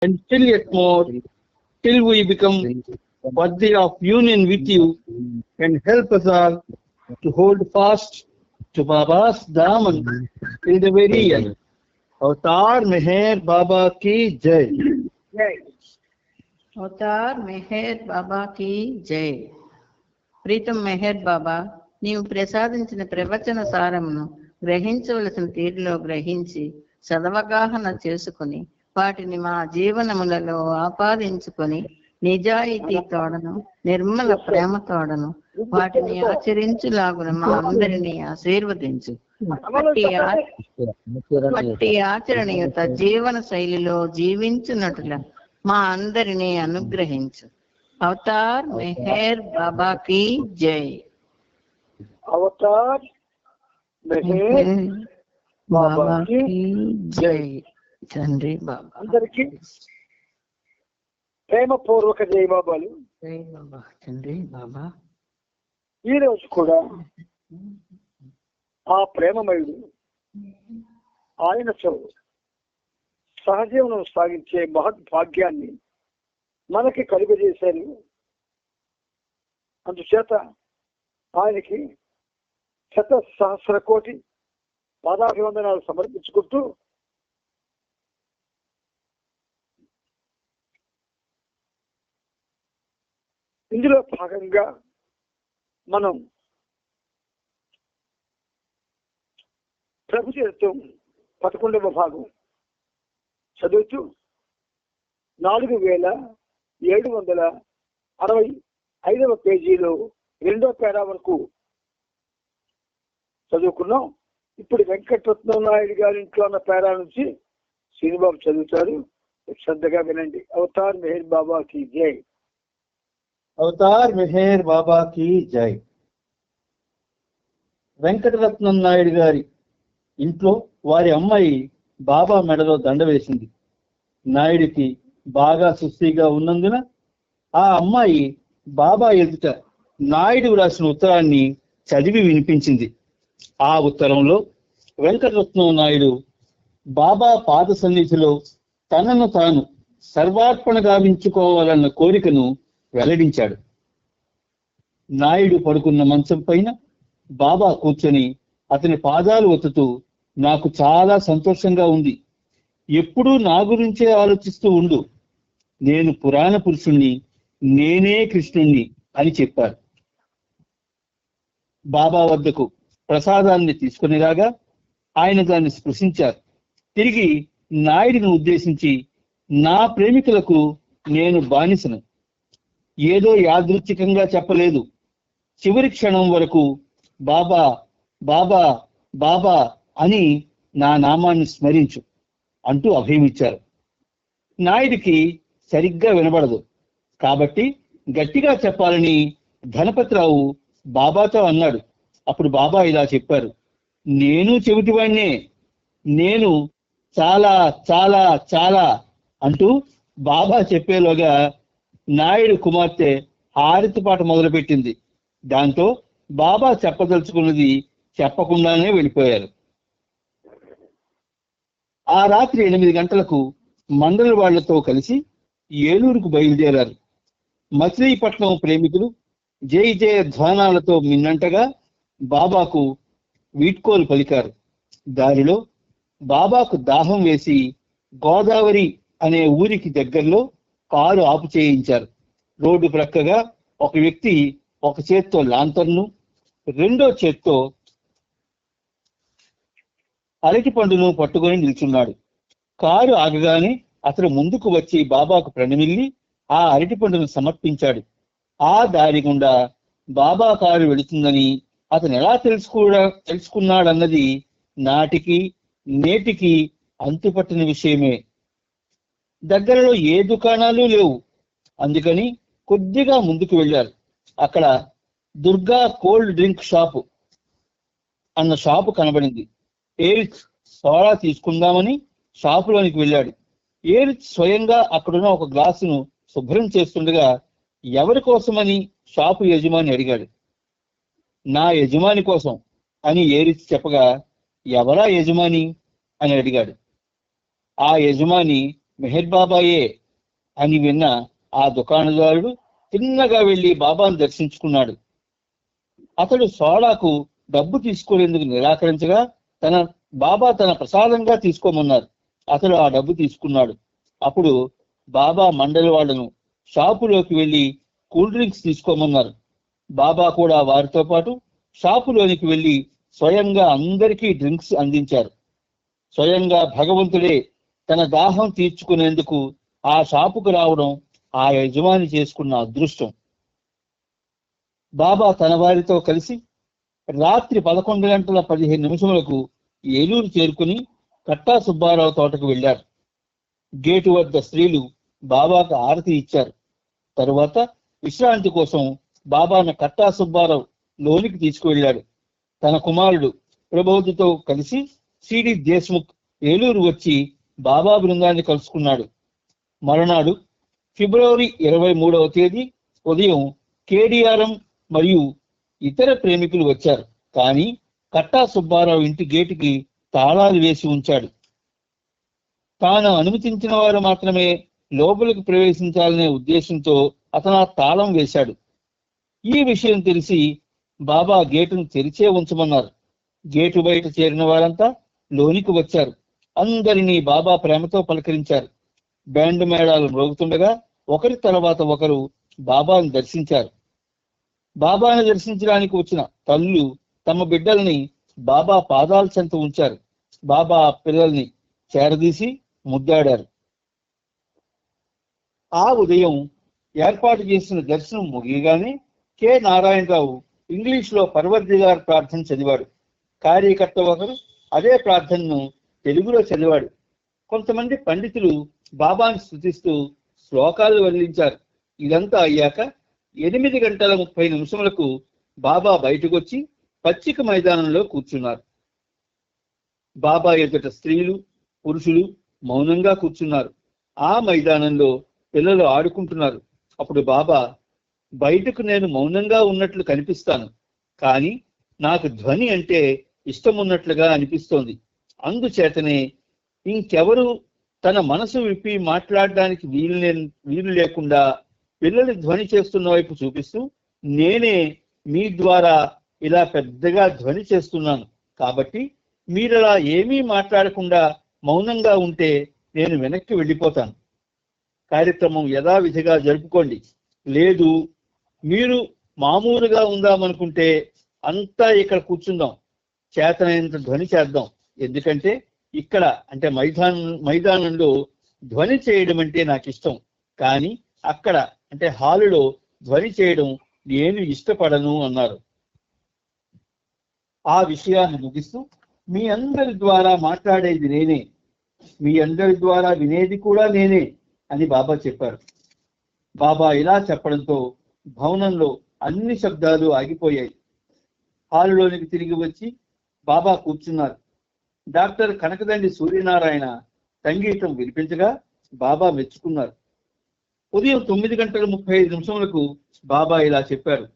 and still yet more, till we become worthy of union with you, and help us all to hold fast to Baba's Daman till the very end. Avatar Meher Baba ki Jai. అవతార్ మెహర్ బాబాకి జై. ప్రీతం మెహర్ బాబా, నీవు ప్రసాదించిన ప్రవచన సారమును గ్రహించవలసిన తీరులో గ్రహించి సదవగాహన చేసుకుని వాటిని మా జీవనములలో ఆపాదించుకొని నిజాయితీ తోడను నిర్మల ప్రేమ తోడను వాటిని ఆచరించులాగున మా అందరినీ ఆశీర్వదించు. అట్టి ఆచరణీయత జీవన శైలిలో జీవించున్నట్ల మా అందరినీ అనుగ్రహించు. అవతార్ మెహర్ బాబాకి జై. అవతార్ మెహర్ బాబాకి జై. తండ్రి బాబా అందరికి ప్రేమపూర్వక జై బాబాలు. జై బాబా. తండ్రి బాబా ఈ రోజు కూడా ఆ ప్రేమమయుడు ఆయనతో సహజీవనం సాగించే మహద్భాగ్యాన్ని మనకి కలుగజేశారు. అందుచేత ఆయనకి శత సహస్ర కోటి పాదాభివందనాలు సమర్పించుకుంటూ ఇందులో భాగంగా మనం ప్రభు చరిత్రం 11వ భాగం చదువుతూ 4765వ పేజీలో 2వ పేరా వరకు చదువుకున్నాం. ఇప్పుడు వెంకటరత్నం నాయుడు గారి ఇంట్లో ఉన్న పేరా నుంచి శ్రీనిబాబు చదువుతారు. శ్రద్ధగా వినండి. అవతార్ మెహర్ బాబాకి జై. అవతార్ మెహర్ బాబాకి జై. వెంకటరత్నం నాయుడు గారి ఇంట్లో వారి అమ్మాయి బాబా మెడలో దండ వేసింది. నాయుడికి బాగా సుస్థిగా ఉన్నందున ఆ అమ్మాయి బాబా ఎదుట నాయుడు రాసిన ఉత్తరాన్ని చదివి వినిపించింది. ఆ ఉత్తరంలో వెంకటరత్నం నాయుడు బాబా పాద సన్నిధిలో తనను తాను సర్వార్పణ గావించుకోవాలన్న కోరికను వెల్లడించాడు. నాయుడు పడుకున్న మంచం పైన బాబా కూర్చొని అతని పాదాలు ఒత్తుతూ, నాకు చాలా సంతోషంగా ఉంది, ఎప్పుడూ నా గురించే ఆలోచిస్తూ ఉండు, నేను పురాణ పురుషుణ్ణి, నేనే కృష్ణుణ్ణి అని చెప్పారు. బాబా వద్దకు ప్రసాదాన్ని తీసుకుని రాగా ఆయన దాన్ని స్పృశించారు. తిరిగి నాయుడిని ఉద్దేశించి, నా ప్రేమికులకు నేను బానిసను, ఏదో యాదృచ్ఛికంగా చెప్పలేదు, చివరి క్షణం వరకు బాబా బాబా బాబా అని నా నామాన్ని స్మరించు అంటూ అభయమిచ్చారు. నాయుడికి సరిగ్గా వినబడదు కాబట్టి గట్టిగా చెప్పాలని ధనపతిరావు బాబాతో అన్నాడు. అప్పుడు బాబా ఇలా చెప్పారు, నేను చెవిటివాణ్ణే, నేను చాలా చాలా చాలా అంటూ బాబా చెప్పేలోగా నాయుడు కుమార్తె హారతి పాట మొదలుపెట్టింది. దాంతో బాబా చెప్పదలుచుకున్నది చెప్పకుండానే వెళ్ళిపోయారు. ఆ రాత్రి 8 గంటలకు మండలి వాళ్లతో కలిసి ఏలూరుకు బయలుదేరారు. మచిలీపట్నం ప్రేమికులు జై జయ ధ్వానాలతో మిన్నంటగా బాబాకు వీడ్కోలు పలికారు. దారిలో బాబాకు దాహం వేసి గోదావరి అనే ఊరికి దగ్గరలో కారు ఆపు చేయించారు. రోడ్డు ప్రక్కగా ఒక వ్యక్తి ఒక చేత్తో లాంతర్ను, రెండో చేత్తో అరటి పండును పట్టుకొని నిల్చున్నాడు. కారు ఆగగానే అతను ముందుకు వచ్చి బాబాకు ప్రణమిల్లి ఆ అరటి పండును సమర్పించాడు. ఆ దారి గుండా బాబా కారు వెళుతుందని అతను ఎలా తెలుసుకున్నాడన్నది నాటికి నేటికి అంతుపట్టిన విషయమే. దగ్గరలో ఏ దుకాణాలు లేవు. అందుకని కొద్దిగా ముందుకు వెళ్ళారు. అక్కడ దుర్గా కోల్డ్ డ్రింక్ షాపు అన్న షాపు కనబడింది. ఏరిచ్ సోడా తీసుకుందామని షాపులోనికి వెళ్ళాడు. ఏరిచ్ స్వయంగా అక్కడున్న ఒక గ్లాసును శుభ్రం చేస్తుండగా ఎవరి కోసమని షాపు యజమాని అడిగాడు. నా యజమాని కోసం అని ఏరిచ్ చెప్పగా, ఎవరా యజమాని అని అడిగాడు. ఆ యజమాని మెహర్ బాబాయే అని విన్న ఆ దుకాణదారుడు తిన్నగా వెళ్లి బాబాను దర్శించుకున్నాడు. అతడు సోడాకు డబ్బు తీసుకునేందుకు నిరాకరించగా బాబా తన ప్రసాదంగా తీసుకోమన్నారు. అతడు ఆ డబ్బు తీసుకున్నాడు. అప్పుడు బాబా మండలి వాళ్లను షాపులోకి వెళ్లి కూల్ డ్రింక్స్ తీసుకోమన్నారు. బాబా కూడా వారితో పాటు షాపులోనికి వెళ్లి స్వయంగా అందరికీ డ్రింక్స్ అందించారు. స్వయంగా భగవంతుడే తన దాహం తీర్చుకునేందుకు ఆ షాపుకు రావడం ఆ యజమాని చేసుకున్న అదృష్టం. బాబా తన వారితో కలిసి రాత్రి 11:15 ఏలూరు చేరుకుని కట్టా సుబ్బారావు తోటకు వెళ్లారు. గేటు వద్ద స్త్రీలు బాబాకు ఆరతి ఇచ్చారు. తరువాత విశ్రాంతి కోసం బాబాను కట్టా సుబ్బారావు లోనికి తీసుకువెళ్లాడు. తన కుమారుడు ప్రబోధుతో కలిసి సిడి దేశ్ముఖ్ ఏలూరు వచ్చి బాబా బృందాన్ని కలుసుకున్నాడు. మరునాడు ఫిబ్రవరి 23 ఉదయం కేడిఆర్ఎం మరియు ఇతర ప్రేమికులు వచ్చారు. కానీ కట్టా సుబ్బారావు ఇంటి గేటుకి తాళాలు వేసి ఉంచాడు. తాను అనుమతించిన వారు మాత్రమే లోపలికి ప్రవేశించాలనే ఉద్దేశంతో అతను ఆ తాళం వేశాడు. ఈ విషయం తెలిసి బాబా గేటును తెరిచే ఉంచమన్నారు. గేటు బయట చేరిన వారంతా లోనికి వచ్చారు. అందరినీ బాబా ప్రేమతో పలకరించారు. బ్యాండ్ మేళాలు మ్రోగుతుండగా ఒకరి తర్వాత ఒకరు బాబాను దర్శించారు. బాబాను దర్శించడానికి వచ్చిన తల్లులు తమ బిడ్డల్ని బాబా పాదాల చెంత ఉంచారు. బాబా పిల్లల్ని చేరదీసి ముద్దాడారు. ఆ ఉదయం ఏర్పాటు చేసిన దర్శనం ముగియగానే కె నారాయణరావు ఇంగ్లీష్లో పర్వర్దిగార్ ప్రార్థన చదివాడు. కార్యకర్త ఒకరు అదే ప్రార్థనను తెలుగులో చదివాడు. కొంతమంది పండితులు బాబాను స్తుతిస్తూ శ్లోకాలు వల్లించారు. ఇదంతా అయ్యాక 8:30 బాబా బయటకు వచ్చి పచ్చిక మైదానంలో కూర్చున్నారు. బాబా ఎదుట స్త్రీలు పురుషులు మౌనంగా కూర్చున్నారు. ఆ మైదానంలో పిల్లలు ఆడుకుంటున్నారు. అప్పుడు బాబా, బయటకు నేను మౌనంగా ఉన్నట్లు కనిపిస్తాను, కానీ నాకు ధ్వని అంటే ఇష్టం ఉన్నట్లుగా అనిపిస్తోంది. అందుచేతనే ఇంకెవరు తన మనసు విప్పి మాట్లాడడానికి వీలు లేకుండా పిల్లలు ధ్వని చేస్తున్న వైపు చూపిస్తూ, నేనే మీ ద్వారా ఇలా పెద్దగా ధ్వని చేస్తున్నాను. కాబట్టి మీరలా ఏమీ మాట్లాడకుండా మౌనంగా ఉంటే నేను వెనక్కి వెళ్ళిపోతాను. కార్యక్రమం యథావిధిగా జరుపుకోండి. లేదు మీరు మామూలుగా ఉందామనుకుంటే అంతా ఇక్కడ కూర్చుందాం, చేతనైనంత ధ్వని చేద్దాం. ఎందుకంటే ఇక్కడ అంటే మైదానంలో ధ్వని చేయడం అంటే నాకు ఇష్టం, కానీ అక్కడ అంటే హాలులో ధ్వని చేయడం నేను ఇష్టపడను అన్నారు. ఆ విషయాన్ని ముగిస్తూ, మీ అందరి ద్వారా మాట్లాడేది నేనే, మీ అందరి ద్వారా వినేది కూడా నేనే అని బాబా చెప్పారు. బాబా ఇలా చెప్పడంతో భవనంలో అన్ని శబ్దాలు ఆగిపోయాయి. హాలులోనికి తిరిగి వచ్చి బాబా కూర్చున్నారు. డాక్టర్ కనకదండి సూర్యనారాయణ సంగీతం వినిపించగా బాబా మెచ్చుకున్నారు. ఉదయం 9:35 బాబా ఇలా చెప్పారు: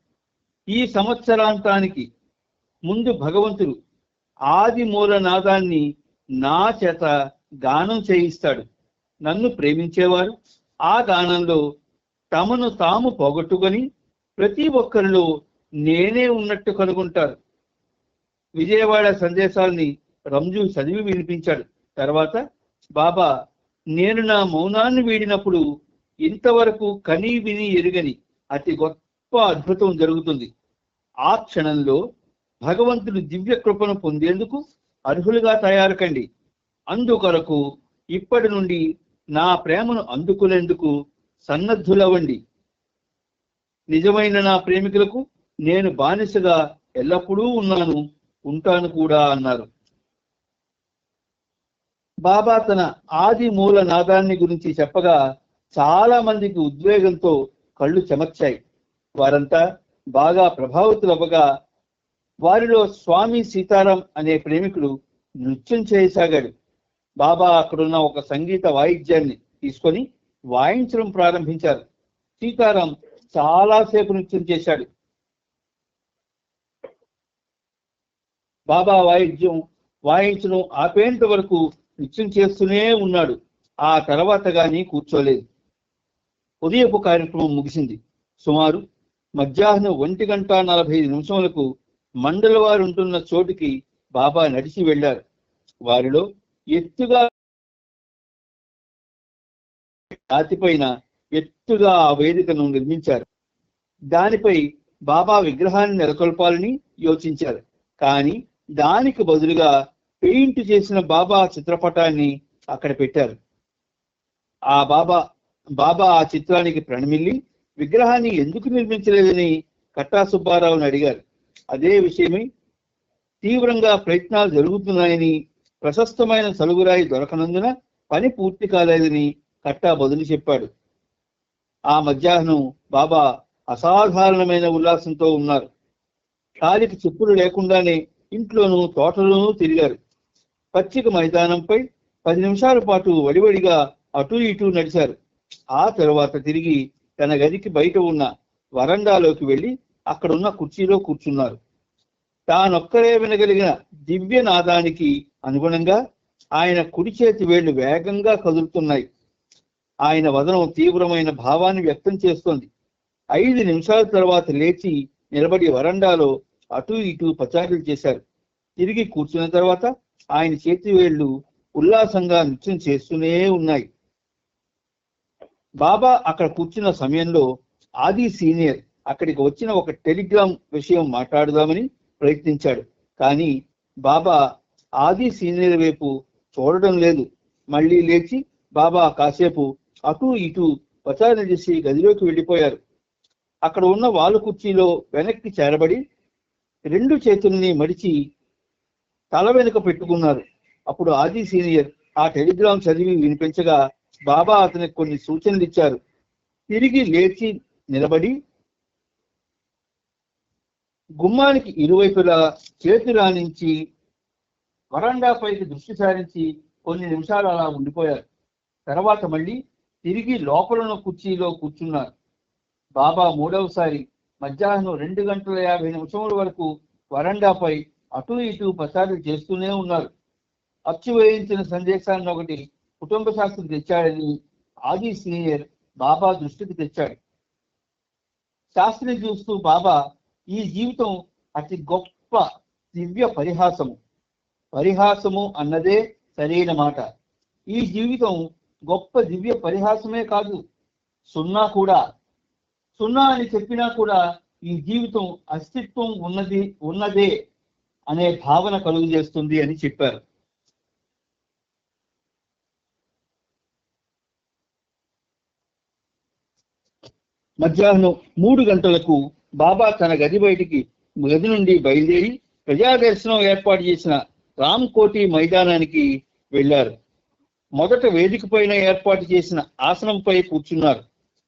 ఈ సంవత్సరాంతానికి ముందు భగవంతుడు ఆది మూలనాదాన్ని నా చేత గానం చేయిస్తాడు. నన్ను ప్రేమించేవారు ఆ గానంలో తమను తాము పోగొట్టుకొని ప్రతి ఒక్కరిలో నేనే ఉన్నట్టు కనుగొంటారు. విజయవాడ సందేశాల్ని రంజు చదివి వినిపించాడు. తర్వాత బాబా, నేను నా మౌనాన్ని వీడినప్పుడు ఇంతవరకు కని విని ఎరుగని అతి గొప్ప అద్భుతం జరుగుతుంది. ఆ క్షణంలో భగవంతుడి దివ్య కృపను పొందేందుకు అర్హులుగా తయారు కండి. అందుకొరకు ఇప్పటి నుండి నా ప్రేమను అందుకునేందుకు సన్నద్ధులవ్వండి. నిజమైన నా ప్రేమికులకు నేను బానిసగా ఎల్లప్పుడూ ఉంటాను కూడా అన్నారు. బాబా తన ఆది మూల నాదాన్ని గురించి చెప్పగా చాలా మందికి ఉద్వేగంతో కళ్ళు చెమర్చాయి. వారంతా బాగా ప్రభావితులవ్వగా వారిలో స్వామి సీతారాం అనే ప్రేమికుడు నృత్యం చేయసాగాడు. బాబా అక్కడున్న ఒక సంగీత వాయిద్యాన్ని తీసుకొని వాయించడం ప్రారంభించారు. సీతారాం చాలాసేపు నృత్యం చేశాడు. బాబా వాయించడం ఆపేంత వరకు నృత్యం చేస్తూనే ఉన్నాడు. ఆ తర్వాత గాని కూర్చోలేదు. ఉదయపు కార్యక్రమం ముగిసింది. సుమారు మధ్యాహ్నం 1:45 మండల వారు ఉంటున్న చోటుకి బాబా నడిచి వెళ్లారు. వారిలో ఎత్తుగా రాతిపైన ఎత్తుగా ఆ వేదికను నిర్మించారు. దానిపై బాబా విగ్రహాన్ని నెలకొల్పాలని యోచించారు. కానీ దానికి బదులుగా పెయింట్ చేసిన బాబా చిత్రపటాన్ని అక్కడ పెట్టారు. బాబా ఆ చిత్రానికి ప్రణమిల్లి విగ్రహాన్ని ఎందుకు నిర్మించలేదని కట్టా సుబ్బారావుని అడిగారు. అదే విషయమై తీవ్రంగా ప్రయత్నాలు జరుగుతున్నాయని, ప్రశస్తమైన సలుగురాయి దొరకనందున పని పూర్తి కాలేదని కట్టా బదులు చెప్పాడు. ఆ మధ్యాహ్నం బాబా అసాధారణమైన ఉల్లాసంతో ఉన్నారు. కాలికి చెప్పులు లేకుండానే ఇంట్లోనూ తోటలోనూ తిరిగారు. పచ్చిక మైదానంపై 10 నిమిషాల పాటు వడివడిగా అటూ ఇటూ నడిచారు. ఆ తరువాత తిరిగి తన గదికి బయట ఉన్న వరండాలోకి వెళ్లి అక్కడున్న కుర్చీలో కూర్చున్నారు. తానొక్కరే వినగలిగిన దివ్య నాదానికి అనుగుణంగా ఆయన కుడి చేతి వేళ్లు వేగంగా కదులుతున్నాయి. ఆయన వదనం తీవ్రమైన భావాన్ని వ్యక్తం చేస్తోంది. 5 నిమిషాల తర్వాత లేచి నిలబడి వరండాలో అటూ ఇటూ పచారులు చేశారు. తిరిగి కూర్చున్న తర్వాత ఆయన చేతి వేళ్లు ఉల్లాసంగా నృత్యం చేస్తూనే ఉన్నాయి. బాబా అక్కడ కూర్చున్న సమయంలో ఆది సీనియర్ అక్కడికి వచ్చిన ఒక టెలిగ్రామ్ విషయం మాట్లాడుదామని ప్రయత్నించాడు. కానీ బాబా ఆది సీనియర్ వైపు చూడడం లేదు. మళ్ళీ లేచి బాబా కాసేపు అటూ ఇటూ పచారులు చేసి గదిలోకి వెళ్ళిపోయారు. అక్కడ ఉన్న వాలు కుర్చీలో వెనక్కి చేరబడి 2 చేతుల్ని మడిచి తల వెనుక పెట్టుకున్నారు. అప్పుడు ఆది సీనియర్ ఆ టెలిగ్రామ్ చదివి వినిపించగా బాబా అతనికి కొన్ని సూచనలు ఇచ్చారు. తిరిగి లేచి నిలబడి గుమ్మానికి ఇరువైపులా చేతి రాణించి వరండాపైకి దృష్టి సారించి కొన్ని నిమిషాలు అలా ఉండిపోయారు. తర్వాత మళ్ళీ తిరిగి లోపల కుర్చీలో కూర్చున్నారు. బాబా మూడవసారి మధ్యాహ్నం 2:50 వరకు వరండాపై అటూ ఇటూ పచారులు చేస్తూనే ఉన్నారు. అచ్చు వేయించిన సందేశాన్ని ఒకటి కుటుంబ శాస్త్రం తెచ్చాడని ఆది సీనియర్ బాబా దృష్టికి తెచ్చాడు. శాస్త్రిని చూస్తూ బాబా, ఈ జీవితం అతి గొప్ప దివ్య పరిహాసము అన్నదే సరైన మాట. ఈ జీవితం గొప్ప దివ్య పరిహాసమే కాదు, సున్నా కూడా. సున్నా అని చెప్పినా కూడా ఈ జీవితం అస్తిత్వం ఉన్నదే అనే భావన కలుగు చేస్తుంది అని చెప్పారు. మధ్యాహ్నం 3 గంటలకు బాబా తన గది నుండి బయలుదేరి ప్రజాదర్శనం ఏర్పాటు చేసిన రామ్కోటి మైదానానికి వెళ్లారు. మొదట వేదిక పైన ఏర్పాటు చేసిన ఆసనంపై కూర్చున్నారు.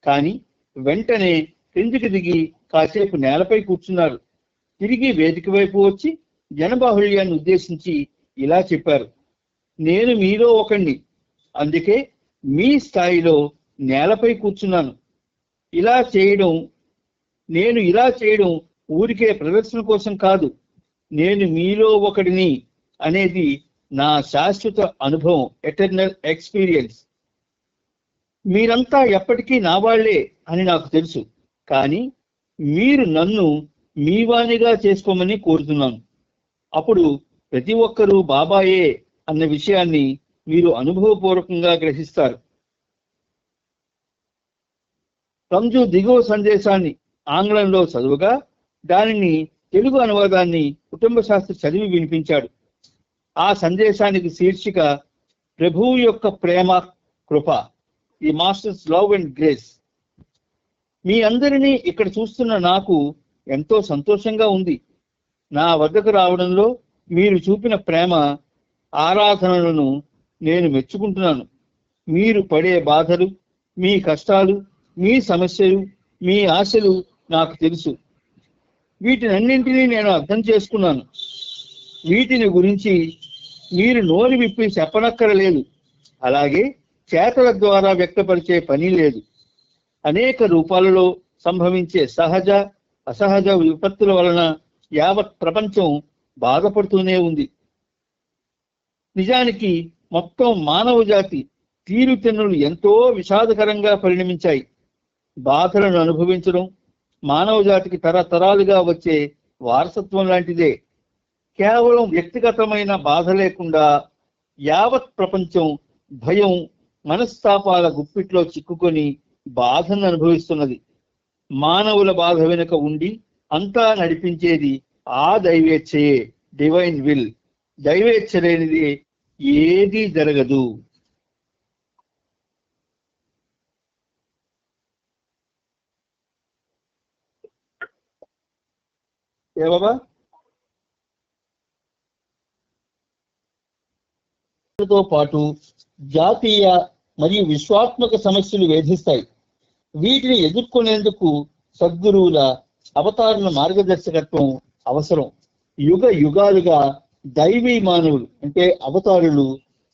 కానీ వెంటనే క్రిందికి దిగి కాసేపు నేలపై కూర్చున్నారు. తిరిగి వేదిక వైపు వచ్చి జనబాహుళ్యాన్ని ఉద్దేశించి ఇలా చెప్పారు: నేను మీలో ఒకణ్ణి, అందుకే మీ స్థాయిలో నేలపై కూర్చున్నాను. నేను ఇలా చేయడం ఊరికే ప్రదర్శన కోసం కాదు. నేను మీలో ఒకడిని అనేది నా శాశ్వత అనుభవం, ఎటర్నల్ ఎక్స్పీరియన్స్. మీరంతా ఎప్పటికీ నా వాళ్లే అని నాకు తెలుసు. కానీ మీరు నన్ను మీ వాణిగా చేసుకోమని కోరుతున్నాను. అప్పుడు ప్రతి ఒక్కరూ బాబాయే అన్న విషయాన్ని మీరు అనుభవపూర్వకంగా గ్రహిస్తారు. రంజు దిగువ సందేశాన్ని ఆంగ్లంలో చదువుగా దానిని తెలుగు అనువాదాన్ని కుటుంబ శాస్త్రి చదివి వినిపించాడు. ఆ సందేశానికి శీర్షిక ప్రభువు యొక్క ప్రేమ కృప, the master's love and grace. మీ అందరినీ ఇక్కడ చూస్తున్న నాకు ఎంతో సంతోషంగా ఉంది. నా వద్దకు రావడంలో మీరు చూపిన ప్రేమ, ఆరాధనలను నేను మెచ్చుకుంటున్నాను. మీరు పడే బాధలు, మీ కష్టాలు, మీ సమస్యలు, మీ ఆశలు నాకు తెలుసు. వీటినన్నింటినీ నేను అర్థం చేసుకున్నాను. వీటిని గురించి మీరు నోరు విప్పి చెప్పనక్కరలేదు. అలాగే చేతల ద్వారా వ్యక్తపరిచే పని లేదు. అనేక రూపాలలో సంభవించే సహజ అసహజ విపత్తుల వలన యావత్ ప్రపంచం బాధపడుతూనే ఉంది. నిజానికి మొత్తం మానవ జాతి తీరుతెన్నులు ఎంతో విషాదకరంగా పరిణమించాయి. బాధలను అనుభవించడం మానవ జాతికి తరతరాలుగా వచ్చే వారసత్వం లాంటిదే. కేవలం వ్యక్తిగతమైన బాధ లేకుండా యావత్ ప్రపంచం భయం, మనస్తాపాల గుప్పిట్లో చిక్కుకొని బాధను అనుభవిస్తున్నది. మానవుల బాధ వెనుక ఉండి అంతా నడిపించేది ఆ దైవేచ్ఛయే, డివైన్ విల్. దైవేచ్ఛ లేనిది ఏదీ జరగదు. ఏ బాబా? తో పాటు జాతీయ మరియు విశ్వాత్మక సమస్యలు వేధిస్తాయి. వీటిని ఎదుర్కొనేందుకు సద్గురువుల అవతారణ మార్గదర్శకత్వం అవసరం. యుగ యుగాలుగా దైవీ మానవులు అంటే అవతారులు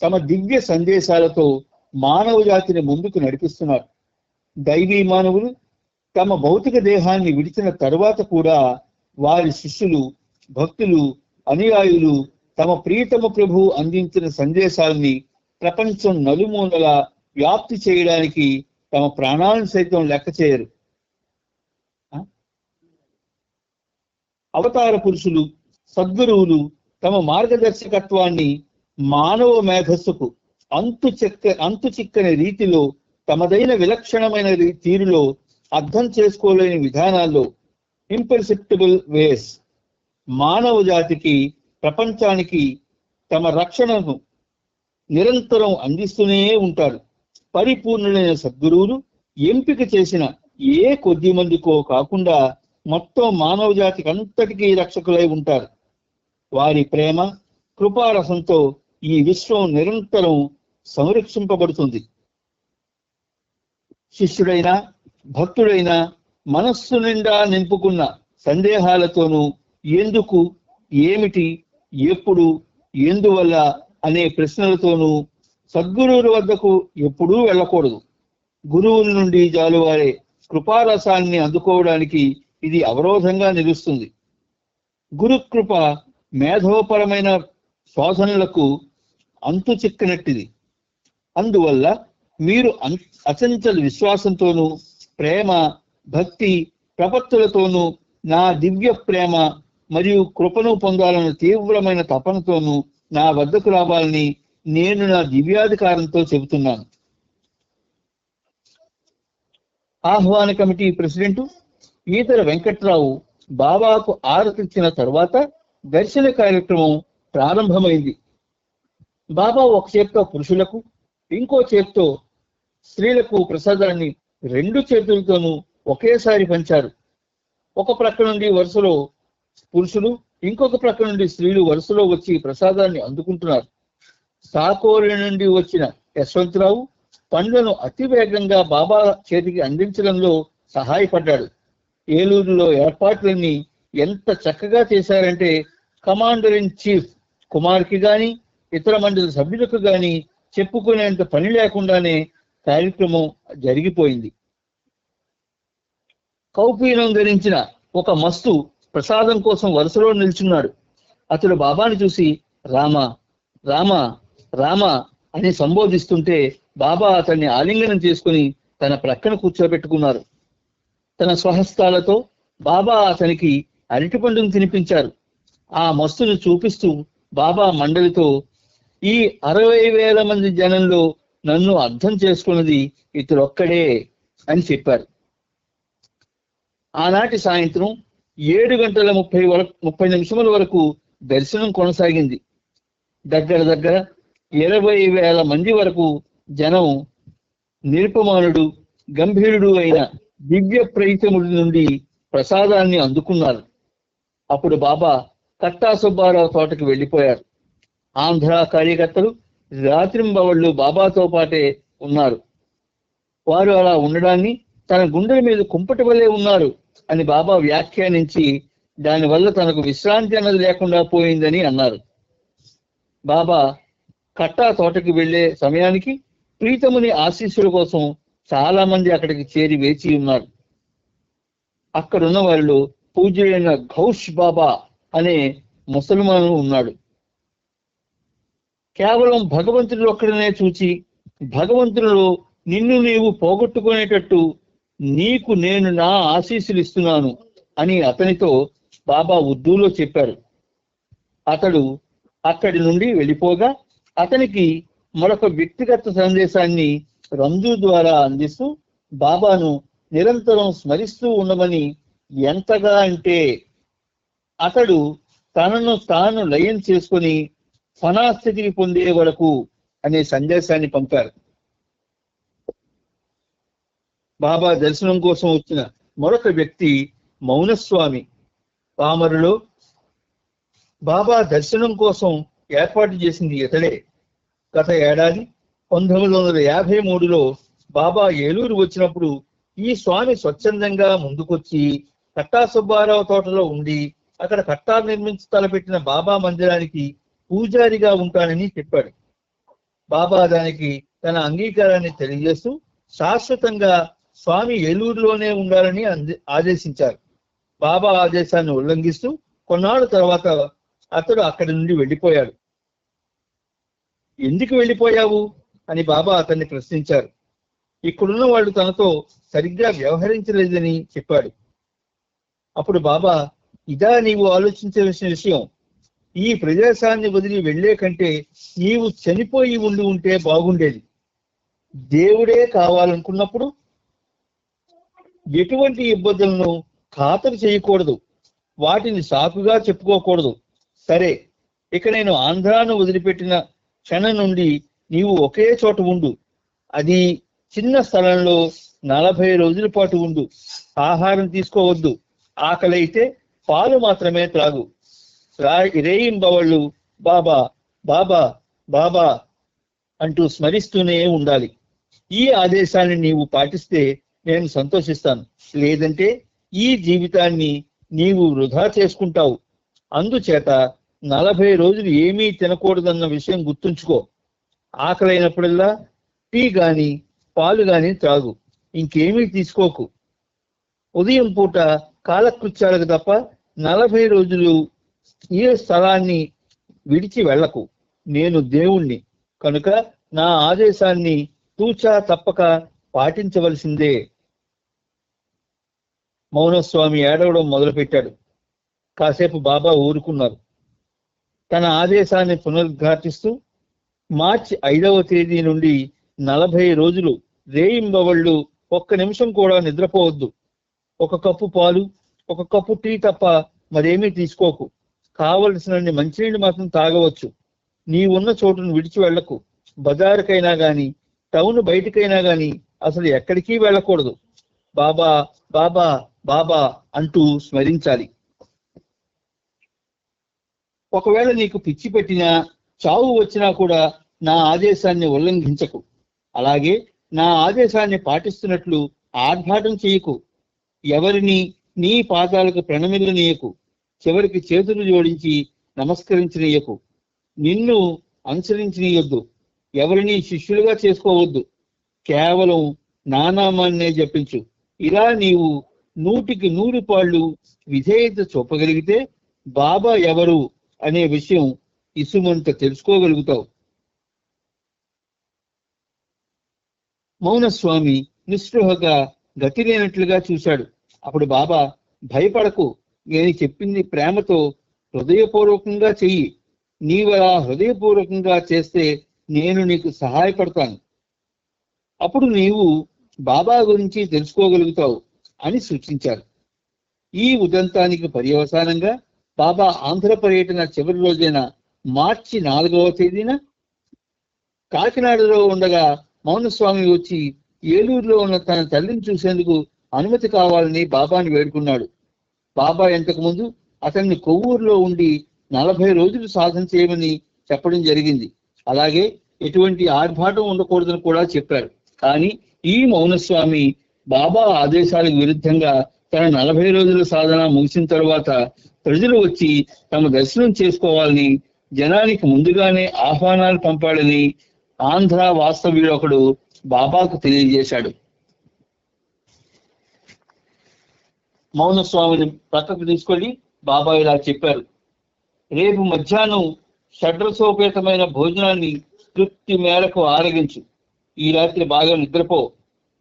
తమ దివ్య సందేశాలతో మానవ జాతిని ముందుకు నడిపిస్తున్నారు. దైవీ మానవులు తమ భౌతిక దేహాన్ని విడిచిన తరువాత కూడా వారి శిష్యులు, భక్తులు, అనుయాయులు తమ ప్రియతమ ప్రభువు అందించిన సందేశాలని ప్రపంచం నలుమూలలా వ్యాప్తి చేయడానికి తమ ప్రాణాలను సైతం లెక్క చేయరు. అవతార పురుషులు, సద్గురువులు తమ మార్గదర్శకత్వాన్ని మానవ మేధస్సుకు అంతు చిక్కని రీతిలో, తమదైన విలక్షణమైన తీరులో, అర్థం చేసుకోలేని విధానాల్లో, ఇంపర్సెప్టబుల్ వేస్ మానవ జాతికి, ప్రపంచానికి తమ రక్షణను నిరంతరం అందిస్తూనే ఉంటారు. పరిపూర్ణులైన సద్గురువులు ఎంపిక చేసిన ఏ కొద్ది మందికో కాకుండా మొత్తం మానవ జాతికి అంతటికీ రక్షకులై ఉంటారు. వారి ప్రేమ, కృపారసంతో ఈ విశ్వం నిరంతరం సంరక్షింపబడుతుంది. శిష్యుడైనా భక్తుడైనా మనస్సు నిండా నింపుకున్న సందేహాలతోనూ ఎందుకు, ఏమిటి, ఎప్పుడు, ఎందువల్ల అనే ప్రశ్నలతోనూ సద్గురువుల వద్దకు ఎప్పుడూ వెళ్ళకూడదు. గురువుల నుండి జాలువారే కృపారసాన్ని అందుకోవడానికి ఇది అవరోధంగా నిలుస్తుంది. గురుకృప మేధోపరమైన శోధనలకు అంతు చిక్కనట్టిది. అందువల్ల మీరు అచంచల విశ్వాసంతోనూ, ప్రేమ, భక్తి, ప్రపత్తులతోనూ, నా దివ్య ప్రేమ మరియు కృపను పొందాలన్న తీవ్రమైన తపనతోనూ నా వద్దకు రావాలని నేను నా దివ్యాధికారంతో చెబుతున్నాను. ఆహ్వాన కమిటీ ప్రెసిడెంట్ ఈతర వెంకట్రావు బాబాకు ఆరతిచ్చిన తరువాత దర్శన కార్యక్రమం ప్రారంభమైంది. బాబా ఒక చేత్తో పురుషులకు, ఇంకో చేత్తో స్త్రీలకు ప్రసాదాన్ని 2 చేతులతోనూ ఒకేసారి పంచారు. ఒక ప్రక్క నుండి వరుసలో పురుషులు, ఇంకొక ప్రక్క నుండి స్త్రీలు వరుసలో వచ్చి ప్రసాదాన్ని అందుకుంటున్నారు. సాకోరి నుండి వచ్చిన యశ్వంతరావు పండ్లను అతి వేగంగా బాబా చేతికి అందించడంలో సహాయపడ్డాడు. ఏలూరులో ఏర్పాట్లన్నీ ఎంత చక్కగా చేశారంటే కమాండర్ ఇన్ చీఫ్ కుమార్కి గాని ఇతర మండలి సభ్యులకు గాని చెప్పుకునేంత పని లేకుండానే కార్యక్రమం జరిగిపోయింది. కౌపీనం ధరించిన ఒక మస్తు ప్రసాదం కోసం వరుసలో నిల్చున్నాడు. అతడు బాబాని చూసి రామ రామ రామ అని సంబోధిస్తుంటే బాబా అతన్ని ఆలింగనం చేసుకుని తన ప్రక్కన కూర్చోబెట్టుకున్నారు. తన స్వహస్తాలతో బాబా అతనికి అరటిపండును తినిపించారు. ఆ మస్తును చూపిస్తూ బాబా మండలితో, ఈ 60,000 మంది జనంలో నన్ను అర్థం చేసుకున్నది ఇతడొక్కడే అని చెప్పారు. ఆనాటి సాయంత్రం 7:30 వరకు దర్శనం కొనసాగింది. దగ్గర 20,000 మంది వరకు జనం నిరుపమానుడు, గంభీరుడు అయిన దివ్య ప్రైతముడి నుండి ప్రసాదాన్ని అందుకున్నారు. అప్పుడు బాబా కట్టా సుబ్బారావు తోటకు వెళ్ళిపోయారు. ఆంధ్ర కార్యకర్తలు రాత్రింబవళ్ళు బాబాతో పాటే ఉన్నారు. వారు అలా ఉండడాన్ని తన గుండెల మీద కుంపటి వలె ఉన్నారు అని బాబా వ్యాఖ్యానించి దానివల్ల తనకు విశ్రాంతి అన్నది లేకుండా పోయిందని అన్నారు. బాబా కట్టా తోటకి వెళ్లే సమయానికి ప్రీతముని ఆశీస్సుల కోసం చాలా మంది అక్కడికి చేరి వేచి ఉన్నారు. అక్కడున్న వారిలో పూజ్యుడైన ఘౌష్ బాబా అనే ముసల్మాను ఉన్నాడు. కేవలం భగవంతుడు ఒక్కడనే చూచి భగవంతునిలో నిన్ను నీవు పోగొట్టుకునేటట్టు నీకు నేను నా ఆశీస్సులు ఇస్తున్నాను అని అతనితో బాబా ఉర్దూలో చెప్పారు. అతడు అక్కడి నుండి వెళ్ళిపోగా అతనికి మరొక వ్యక్తిగత సందేశాన్ని రంజు ద్వారా అందిస్తూ బాబాను నిరంతరం స్మరిస్తూ ఉండమని, ఎంతగా అంటే అతడు తనను తాను లయం చేసుకుని ఫనాస్థితిని పొందే వరకు అనే సందేశాన్ని పంపారు. బాబా దర్శనం కోసం వచ్చిన మరొక వ్యక్తి మౌనస్వామి. పామరులో బాబా దర్శనం కోసం ఏర్పాటు చేసింది ఇతడే. గత ఏడాది 1953లో బాబా ఏలూరు వచ్చినప్పుడు ఈ స్వామి స్వచ్ఛందంగా ముందుకొచ్చి కట్టా సుబ్బారావు తోటలో ఉండి అక్కడ కట్టా నిర్మించి తలపెట్టిన బాబా మందిరానికి పూజారిగా ఉంటానని చెప్పాడు. బాబా దానికి తన అంగీకారాన్ని తెలియజేస్తూ శాశ్వతంగా స్వామి ఏలూరులోనే ఉండాలని ఆదేశించారు. బాబా ఆదేశాన్ని ఉల్లంఘిస్తూ కొన్నాళ్ళ తర్వాత అతడు అక్కడి నుండి వెళ్ళిపోయాడు. ఎందుకు వెళ్ళిపోయావు అని బాబా అతన్ని ప్రశ్నించారు. ఇక్కడున్న వాళ్ళు తనతో సరిగ్గా వ్యవహరించలేదని చెప్పాడు. అప్పుడు బాబా, ఇదా నీవు ఆలోచించవలసిన విషయం? ఈ ప్రదేశాన్ని వదిలి వెళ్లే కంటే నీవు చనిపోయి ఉంటే బాగుండేది. దేవుడే కావాలనుకున్నప్పుడు ఎటువంటి ఇబ్బందులను ఖాతరు చేయకూడదు, వాటిని సాకుగా చెప్పుకోకూడదు. సరే, ఇక నేను ఆంధ్రాను వదిలిపెట్టిన క్షణం నుండి నీవు ఒకే చోట ఉండు. అది చిన్న స్థలంలో 40 రోజుల పాటు ఉండు. ఆహారం తీసుకోవద్దు. ఆకలైతే పాలు మాత్రమే త్రాగు. రేయింబవళ్ళు బాబా బాబా బాబా అంటూ స్మరిస్తూనే ఉండాలి. ఈ ఆదేశాన్ని నీవు పాటిస్తే నేను సంతోషిస్తాను. లేదంటే ఈ జీవితాన్ని నీవు వృధా చేసుకుంటావు. అందుచేత 40 రోజులు ఏమీ తినకూడదన్న విషయం గుర్తుంచుకో. ఆకలైనప్పుడల్లా టీ గాని పాలు గాని త్రాగు. ఇంకేమీ తీసుకోకు. ఉదయం పూట కాలకృత్యాలకు తప్ప 40 రోజులు ఈ స్థలాన్ని విడిచి వెళ్ళకు. నేను దేవుణ్ణి కనుక నా ఆదేశాన్ని తూచా తప్పక పాటించవలసిందే. మౌనస్వామి ఏడవడం మొదలుపెట్టాడు. కాసేపు బాబా ఊరుకున్నారు. తన ఆదేశాన్ని పునరుద్ఘాటిస్తూ మార్చి 5వ తేదీ నుండి 40 రోజులు రేయింబవళ్ళు ఒక్క నిమిషం కూడా నిద్రపోవద్దు. 1 కప్పు పాలు 1 కప్పు టీ తప్ప మరేమీ తీసుకోకు. కావలసినన్ని మంచినీళ్ళు మాత్రం తాగవచ్చు. నీవున్న చోటును విడిచి వెళ్లకు. బజారుకైనా గాని టౌన్ బయటికైనా గాని అసలు ఎక్కడికి వెళ్ళకూడదు. బాబా బాబా బాబా అంటూ స్మరించాలి. ఒకవేళ నీకు పిచ్చి పెట్టినా చావు వచ్చినా కూడా నా ఆదేశాన్ని ఉల్లంఘించకు. అలాగే నా ఆదేశాన్ని పాటిస్తున్నట్లు ఆర్భాటం చేయకు. ఎవరిని నీ పాదాలకు ప్రణమిల్లనీయకు. చివరికి చేతులు జోడించి నమస్కరించనీయకు. నిన్ను అనుసరించనీయొద్దు. ఎవరిని శిష్యులుగా చేసుకోవద్దు. కేవలం నా నామాన్నే జపించు. ఇలా నీవు 100కి 100 పాళ్ళు విధేయత చూపగలిగితే బాబా ఎవరు అనే విషయం ఇసుమంత తెలుసుకోగలుగుతావు. మౌనస్వామి నిస్పృహగా గతి లేనట్లుగా చూశాడు. అప్పుడు బాబా, భయపడకు, నేను చెప్పింది ప్రేమతో హృదయపూర్వకంగా చెయ్యి. నీవలా హృదయపూర్వకంగా చేస్తే నేను నీకు సహాయపడతాను. అప్పుడు నీవు బాబా గురించి తెలుసుకోగలుగుతావు అని సూచించారు. ఈ ఉదంతానికి పర్యవసానంగా బాబా ఆంధ్ర పర్యటన చివరి రోజైన మార్చి 4వ తేదీన కాకినాడలో ఉండగా మౌనస్వామి వచ్చి ఏలూరులో ఉన్న తన తల్లిని చూసేందుకు అనుమతి కావాలని బాబాని వేడుకున్నాడు. బాబా ఇంతకు ముందు అతన్ని కొవ్వూరులో ఉండి 40 రోజులు సాధన చేయమని చెప్పడం జరిగింది. అలాగే ఎటువంటి ఆర్భాటం ఉండకూడదని కూడా చెప్పారు. కానీ ఈ మౌనస్వామి బాబా ఆదేశాలకు విరుద్ధంగా తన 40 రోజుల సాధన ముగిసిన తరువాత ప్రజలు వచ్చి తమ దర్శనం చేసుకోవాలని జనానికి ముందుగానే ఆహ్వానాలు పంపాడని ఆంధ్ర వాస్తవ్యుడు ఒకడు బాబాకు తెలియజేశాడు. మౌనస్వామిని పక్కకు తీసుకొని బాబా ఇలా చెప్పారు: రేపు మధ్యాహ్నం షడ్రసోపేతమైన భోజనాన్ని తృప్తి మేరకు ఆరగించు. ఈ రాత్రి బాగా నిద్రపో.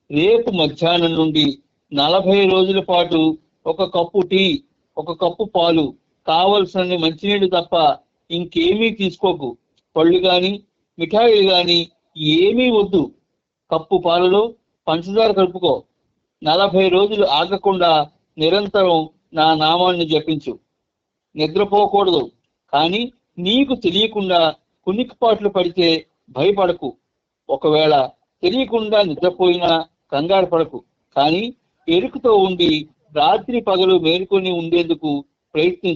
రేపు మధ్యాహ్నం నుండి 40 రోజుల పాటు 1 కప్పు టీ, 1 కప్పు పాలు, కావలసిన మంచినీళ్ళు తప్ప ఇంకేమీ తీసుకోకు. పళ్ళు గాని మిఠాయిలు గాని ఏమీ వద్దు. కప్పు పాలలో పంచదార కలుపుకో. 40 రోజులు ఆగకుండా నిరంతరం నా నామాన్ని జపించు. నిద్రపోకూడదు, కానీ నీకు తెలియకుండా కునికిపాట్లు పడితే భయపడకు. ఒకవేళ తెలియకుండా నిద్రపోయినా కంగారు పడకు, కానీ ఎరుకుతో ఉండి రాత్రి పగలు మేలుకొని ఉండేందుకు ప్రయత్నం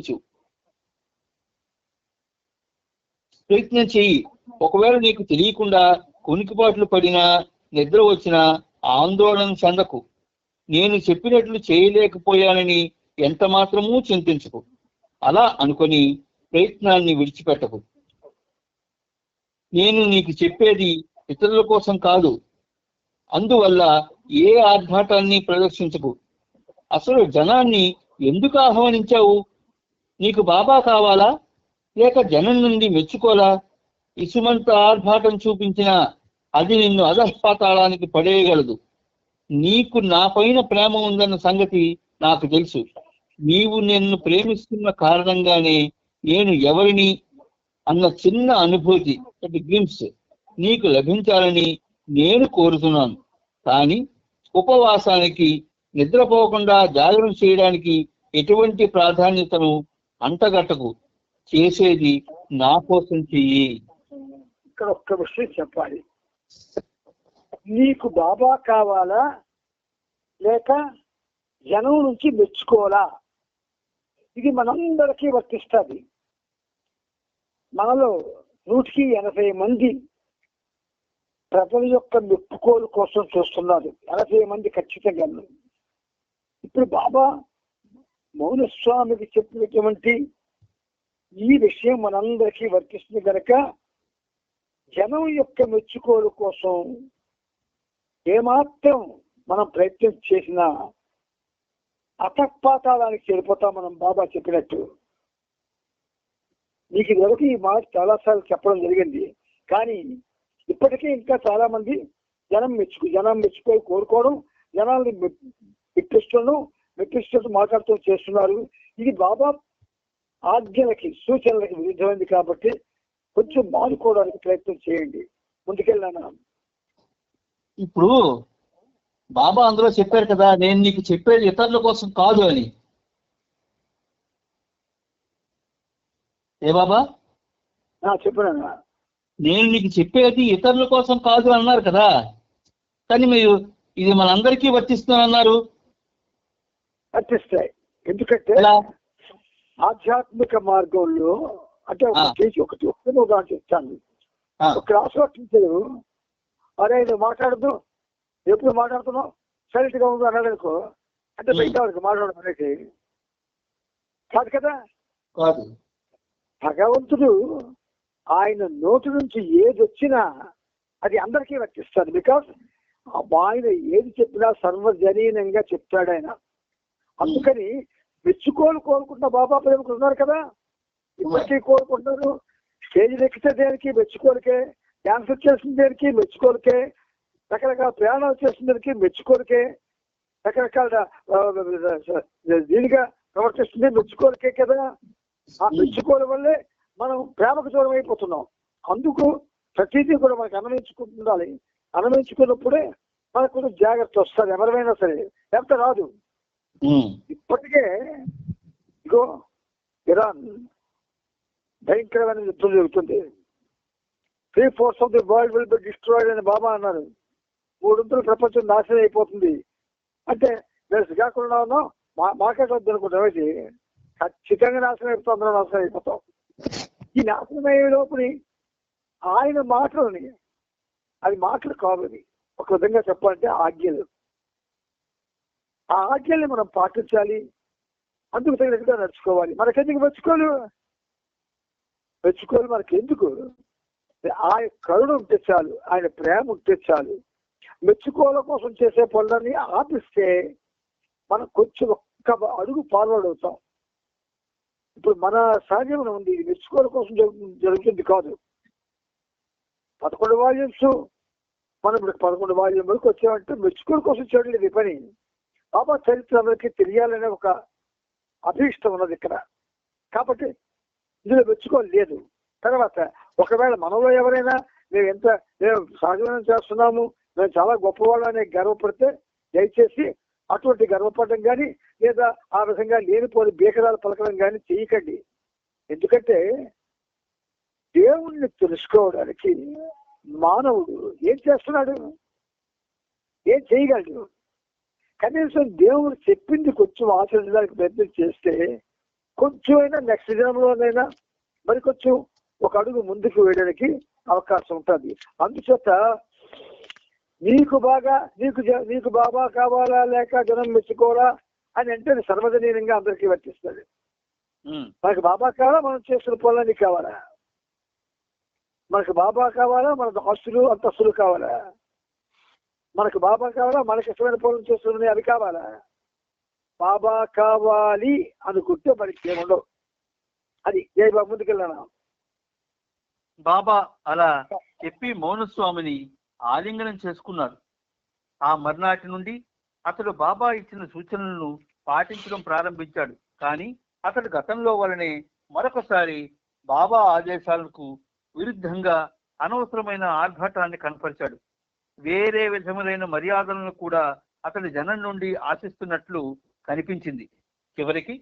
చెయ్యి. ఒకవేళ నీకు తెలియకుండా కునికిపాట్లు పడినా నిద్ర వచ్చినా ఆందోళన చెందకు. నేను చెప్పినట్లు చేయలేకపోయానని ఎంత మాత్రమూ చింతించకు. అలా అనుకొని ప్రయత్నాన్ని విడిచిపెట్టకు. నేను నీకు చెప్పేది ఇతరుల కోసం కాదు. అందువల్ల ఏ ఆర్భాటాన్ని ప్రదర్శించకు. అసలు జనాన్ని ఎందుకు ఆహ్వానించావు? నీకు బాబా కావాలా, లేక జనం నుండి మెచ్చుకోలా? ఇసుమంత ఆర్భాటం చూపించినా అది నిన్ను అధఃపాతాళానికి పడేయగలదు. నీకు నా పైన ప్రేమ ఉందన్న సంగతి నాకు తెలుసు. నీవు నిన్ను ప్రేమిస్తున్న కారణంగానే నేను ఎవరిని అన్న చిన్న అనుభూతి, గ్లింప్స్ నీకు లభించాలని నేను కోరుతున్నాను. కానీ ఉపవాసానికి, నిద్రపోకుండా జాగరణ చేయడానికి ఎటువంటి ప్రాధాన్యతను అంటగట్టకు. చేసేది నా కోసం చెయ్యి. ఇక్కడ ఒక్క విషయం చెప్పాలి. నీకు బాబా కావాలా, లేక జనం నుంచి మెచ్చుకోవాలా? ఇది మనందరికీ వర్తిస్తుంది. మనలో 180 మంది ప్రజల యొక్క మెప్పుకోలు కోసం చూస్తున్నారు. 80 మంది ఖచ్చితంగా. ఇప్పుడు బాబా మౌనస్వామికి చెప్పినటువంటి ఈ విషయం మనందరికీ వర్తిస్తుంది కనుక జనం యొక్క మెచ్చుకోలు కోసం ఏమాత్రం మనం ప్రయత్నం చేసినా అతపాతాళానికి చేరిపోతాం. మనం బాబా చెప్పినట్టు. మీకు ఇదివరకు ఈ మాట చాలాసార్లు చెప్పడం జరిగింది, కానీ ఇప్పటికీ ఇంకా చాలా మంది జనం మెచ్చుకోవాలి కోరుకోవడం, జనాల్ని మెప్పిస్తూ మాట్లాడుతూ చేస్తున్నారు. ఇది బాబా ఆజ్ఞలకి, సూచనలకి విరుద్ధమైంది. కాబట్టి కొంచెం మానుకోవడానికి ప్రయత్నం చేయండి. ముందుకెళ్ళాను. ఇప్పుడు బాబా అందులో చెప్పారు కదా, నేను నీకు చెప్పేది ఇతరుల కోసం కాదు అని. ఏ బాబా? చెప్పినా. నేను నీకు చెప్పేది ఇతరుల కోసం కాదు అన్నారు కదా, కానీ మీరు ఇది మనందరికీ వర్తిస్తుందన్నారు. వర్తిస్తాయి. ఎందుకంటే ఆధ్యాత్మిక మార్గంలో అంటే ఒకటి చెప్తాను. ఒక క్లాస్ లో టీచరు, అరే నువ్వు మాట్లాడద్దు, ఎప్పుడు మాట్లాడుతున్నావు, సైలెంట్ గా ఉండు అన్నాడు అనుకో, అంటే బయట వాడికి మాట్లాడడం అనేది కాదు కదా. భగవంతుడు ఆయన నోటి నుంచి ఏది వచ్చినా అది అందరికీ వర్తిస్తుంది. బికాస్ ఆయన ఏది చెప్పినా సర్వజనీనంగా చెప్తాడు ఆయన. అందుకని కోరుకుంటున్న బాబా ప్రేమికులు ఉన్నారు కదా, ఇప్పటికీ కోరుకుంటున్నారు. స్టేజ్ ఎక్కితే దేనికి మెచ్చుకోరికే, డ్యాన్స్ వచ్చేసిన దేనికి మెచ్చుకోరికే, రకరకాల ప్రయాణాలు చేసిన దానికి మెచ్చుకోరికే, రకరకాల దీనిగా ప్రవర్తిస్తుంది మెచ్చుకోరికే కదా. ఆ మెచ్చుకోవడం వల్లే మనం ప్రేమకు దూరం అయిపోతున్నాం. అందుకు ప్రతిదీ కూడా మనకి అన్వయించుకుంటుండాలి. అన్వయించుకున్నప్పుడే మనకు కొంచెం జాగ్రత్త వస్తుంది. ఎవరైనా సరే ఎంత రాదు. ఇప్పటికే ఇగో ఇరాన్ భయంకరమైన యుద్ధం జరుగుతుంది. 3/4 of the world will be destroyed అని బాబా అన్నారు. 3/3 ప్రపంచం నాశనం అయిపోతుంది అంటే నేను కాకుండా ఉన్నాం మాకే వద్దు అనుకుంటాం. అయితే ఖచ్చితంగా నాశనం అయిపోతాం, అందరూ నాశనం అయిపోతాం. ఈ నాశనం అయ్యే లోపలి ఆయన మాటలని, అది మాటలు కాదు, ఒక విధంగా చెప్పాలంటే ఆజ్ఞలు. ఆ ఆజ్ఞల్ని మనం పాటించాలి. అందుకు తగినట్టుగా నడుచుకోవాలి. మనకెందుకు మెచ్చుకోవాలి మనకెందుకు? ఆయన కరుణ ఉంటే చాలు, ఆయన ప్రేమ ఉంటే చాలు. మెచ్చుకోవడం కోసం చేసే పనులని ఆపిస్తే మనం కొంచెం ఒక్క అడుగు ఫార్వర్డ్ అవుతాం. ఇప్పుడు మన సహజంలో ఉంది, ఇది మెచ్చుకోవడం కోసం జరుగుతుంది కాదు. 11 వాల్యూమ్స్ మనం ఇప్పుడు 11 వాల్యూమ్ వరకు వచ్చామంటే మెచ్చుకోవడం కోసం చేయలేదు ఈ పని. బాబా చరిత్ర అందరికీ తెలియాలనే ఒక అభీష్టం ఉన్నది ఇక్కడ. కాబట్టి ఇందులో మెచ్చుకోవాలి లేదు. తర్వాత ఒకవేళ మనలో ఎవరైనా మేము సహజనం చేస్తున్నాము, మేము చాలా గొప్పవాళ్ళు అనే గర్వపడితే దయచేసి అటువంటి గర్వపడడం కానీ లేదా ఆ విధంగా లేనిపోని బీకరాలు పలకడం కానీ చేయకండి. ఎందుకంటే దేవుణ్ణి తెలుసుకోవడానికి మానవుడు ఏం చేస్తున్నాడు, ఏం చేయగలడు? కనీసం దేవుడు చెప్పింది కొంచెం ఆచరించడానికి ప్రయత్నం చేస్తే కొంచెమైనా నెక్స్ట్ జనంలోనైనా మరి కొంచెం ఒక అడుగు ముందుకు వేయడానికి అవకాశం ఉంటుంది. అందుచేత నీకు బాబా కావాలా లేక జనం మెచ్చుకోరా అని అంటే సర్వజనీయంగా అందరికీ వర్తిస్తుంది. మనకు బాబా కావాలా, మనం చేస్తున్న పనులన్నీ కావాలా? మనకు బాబా కావాలా, మన ఆస్తులు అంతస్తులు కావాలా? మనకు బాబా కావాలా, మనకి ఇష్టమైన పనులు చేస్తున్నాయి అవి కావాలా? బాబా కావాలి అనుకుంటే మనకి ఏముండవు. అది జై బాబు ముందుకెళ్ళాను. బాబా అలా చెప్పి మౌనస్వామిని ఆలింగనం చేసుకున్నారు. ఆ మర్నాటి నుండి అతడు బాబా ఇచ్చిన సూచనలను పాటించడం ప్రారంభించాడు. కానీ అతడు గతంలో వలనే మరొకసారి బాబా ఆదేశాలకు విరుద్ధంగా అనవసరమైన ఆర్భాటాన్ని కనపరిచాడు. వేరే విధములైన మర్యాదలను కూడా అతడు జనం నుండి ఆశిస్తున్నట్లు కనిపించింది. చివరికి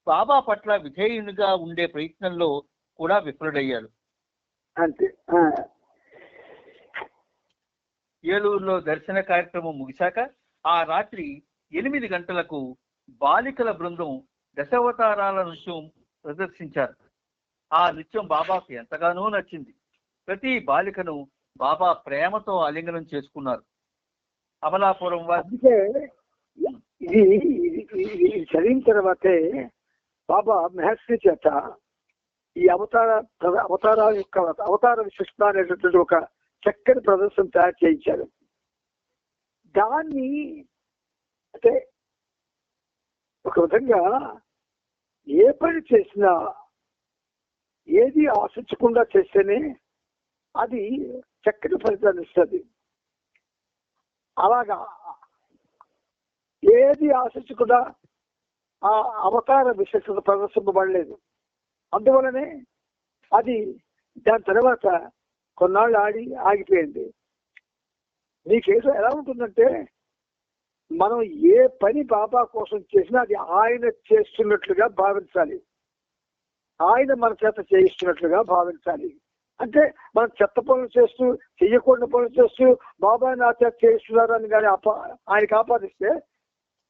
బాబా పట్ల విధేయునిగా ఉండే ప్రయత్నంలో కూడా విఫలుడయ్యాడు. అంతే. ఏలూరులో దర్శన కార్యక్రమం ముగిశాక ఆ రాత్రి 8 గంటలకు బాలికల బృందం దశావతారాల నృత్యం ప్రదర్శించారు. ఆ నృత్యం బాబాకు ఎంతగానో నచ్చింది. ప్రతి బాలికను బాబా ప్రేమతో ఆలింగనం చేసుకున్నారు. అమలాపురం అందుకే ఇది చదివిన తర్వాతే బాబా మహర్షి చేత ఈ అవతారాల యొక్క అవతార విశిష్ట అనేటటువంటి ఒక చక్కని ప్రదర్శన తయారు చేయించారు. దాన్ని అంటే ఒక విధంగా ఏ పని చేసినా ఏది ఆశించకుండా చేస్తేనే అది చక్కటి ఫలితాన్ని ఇస్తుంది. అలాగా ఏది ఆశించకుండా ఆ అవతార విశిష్టత ప్రదర్శింపబడలేదు. అందువలనే అది దాని తర్వాత కొన్నాళ్ళు ఆగిపోయింది. నీకేదో ఎలా ఉంటుందంటే మనం ఏ పని బాబా కోసం చేసినా అది ఆయన చేస్తున్నట్లుగా భావించాలి, ఆయన మన చేత చేయిస్తున్నట్లుగా భావించాలి. అంటే మనం చెత్త పనులు చేస్తూ చెయ్యకూడని పనులు చేస్తూ బాబా నా చేత చేయిస్తున్నారు అని కానీ ఆయనకి ఆపాదిస్తే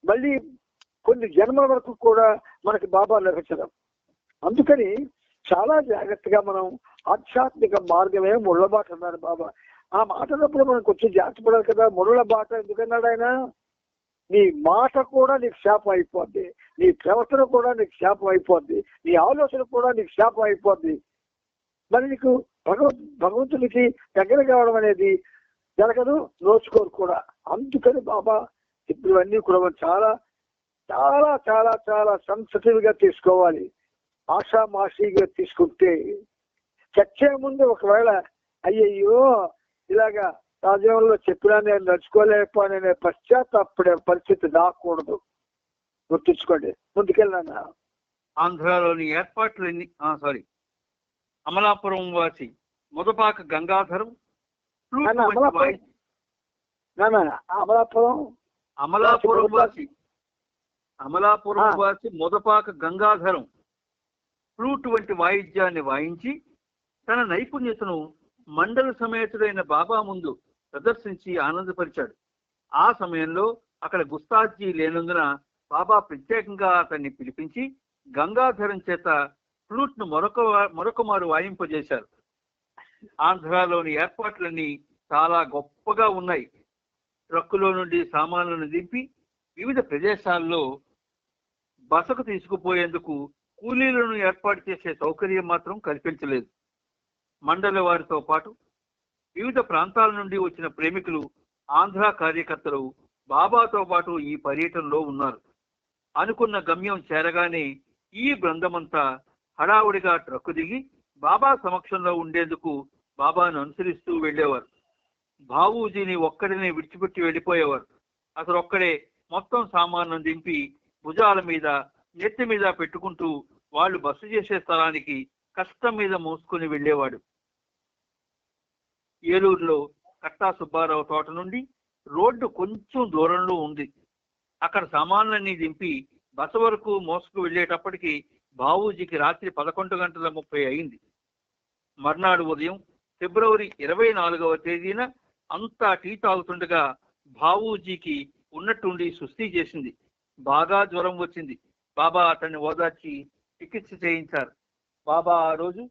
మళ్ళీ కొన్ని జన్మల వరకు కూడా మనకి బాబా లభించడం. అందుకని చాలా జాగ్రత్తగా మనం ఆధ్యాత్మిక మార్గమే ముళ్ళబాట అన్నారు బాబా. ఆ మాట అన్నప్పుడు మనం కొంచెం జాగ్రత్త పడాలి కదా. ముళ్ళ బాట ఎందుకన్నాడు ఆయన? నీ మాట కూడా నీకు శాపం అయిపోద్ది, నీ ప్రవర్తన కూడా నీకు శాపం అయిపోద్ది, నీ ఆలోచన కూడా నీకు శాపం అయిపోద్ది. మరి నీకు భగవంతునికి దగ్గర కావడం అనేది జరగదు, నోచుకోరు కూడా. అందుకని బాబా ఇప్పుడు అన్నీ కూడా చాలా చాలా చాలా చాలా సెన్సిటివ్ గా తీసుకోవాలి. ఆషామాషిగా తీసుకుంటే చచ్చే ముందు ఒకవేళ అయ్యయ్యో ఇలాగా రాజ్యంలో చెప్పినా నేను నడుచుకోలేకపోయిన పశ్చాత్తాపడే పరిస్థితి రాకూడదు. గుర్తుంచుకోండి. ముందుకెళ్ళాను. ఆంధ్రాలోని ఏర్పాట్లన్నీ అమలాపురం వాసి మొదపాక గంగాధరం అమలాపురం వాసి మొదపాక గంగాధరం ఫ్లూట్ వంటి వాయిద్యాన్ని వాయించి తన నైపుణ్యతను మండల సమేతుడైన బాబా ముందు ప్రదర్శించి ఆనందపరిచాడు. ఆ సమయంలో అక్కడ గుస్తాజీ లేనందున బాబా ప్రత్యేకంగా అతన్ని పిలిపించి గంగాధరం చేత ఫ్లూట్ ను మరొక మారు వాయింపజేశారు. ఆంధ్రాలోని ఏర్పాట్లన్నీ చాలా గొప్పగా ఉన్నాయి. ట్రక్కులో నుండి సామాన్లను దింపి వివిధ ప్రదేశాల్లో బసకు తీసుకుపోయేందుకు కూలీలను ఏర్పాటు చేసే సౌకర్యం మాత్రం కల్పించలేదు. మండల వారితో పాటు వివిధ ప్రాంతాల నుండి వచ్చిన ప్రేమికులు, ఆంధ్ర కార్యకర్తలు బాబాతో పాటు ఈ పర్యటనలో ఉన్నారు. అనుకున్న గమ్యం చేరగానే ఈ బృందమంతా హడావుడిగా ట్రక్కు దిగి బాబా సమక్షంలో ఉండేందుకు బాబాను అనుసరిస్తూ వెళ్ళేవారు. బావూజీని ఒక్కడిని విడిచిపెట్టి వెళ్ళిపోయేవారు. అతను ఒక్కడే మొత్తం సామాను దింపి భుజాల మీద నెత్తి మీద పెట్టుకుంటూ వాళ్ళు బస చేసే స్థలానికి కష్టం మీద మోసుకుని వెళ్ళేవాడు. ఏలూరులో కట్టా సుబ్బారావు తోట నుండి రోడ్డు కొంచెం దూరంలో ఉంది. అక్కడ సామాన్లన్నీ దింపి బస వరకు మోసుకు వెళ్ళేటప్పటికి బావూజీకి రాత్రి 11:30 అయింది. మర్నాడు ఉదయం ఫిబ్రవరి 24వ తేదీన అంతా టీ తాగుతుండగా బావూజీకి ఉన్నట్టుండి సుస్థి చేసింది. బాగా జ్వరం వచ్చింది. బాబా అతన్ని ఓదార్చి చికిత్స చేయించారు. బాబా ఆ రోజు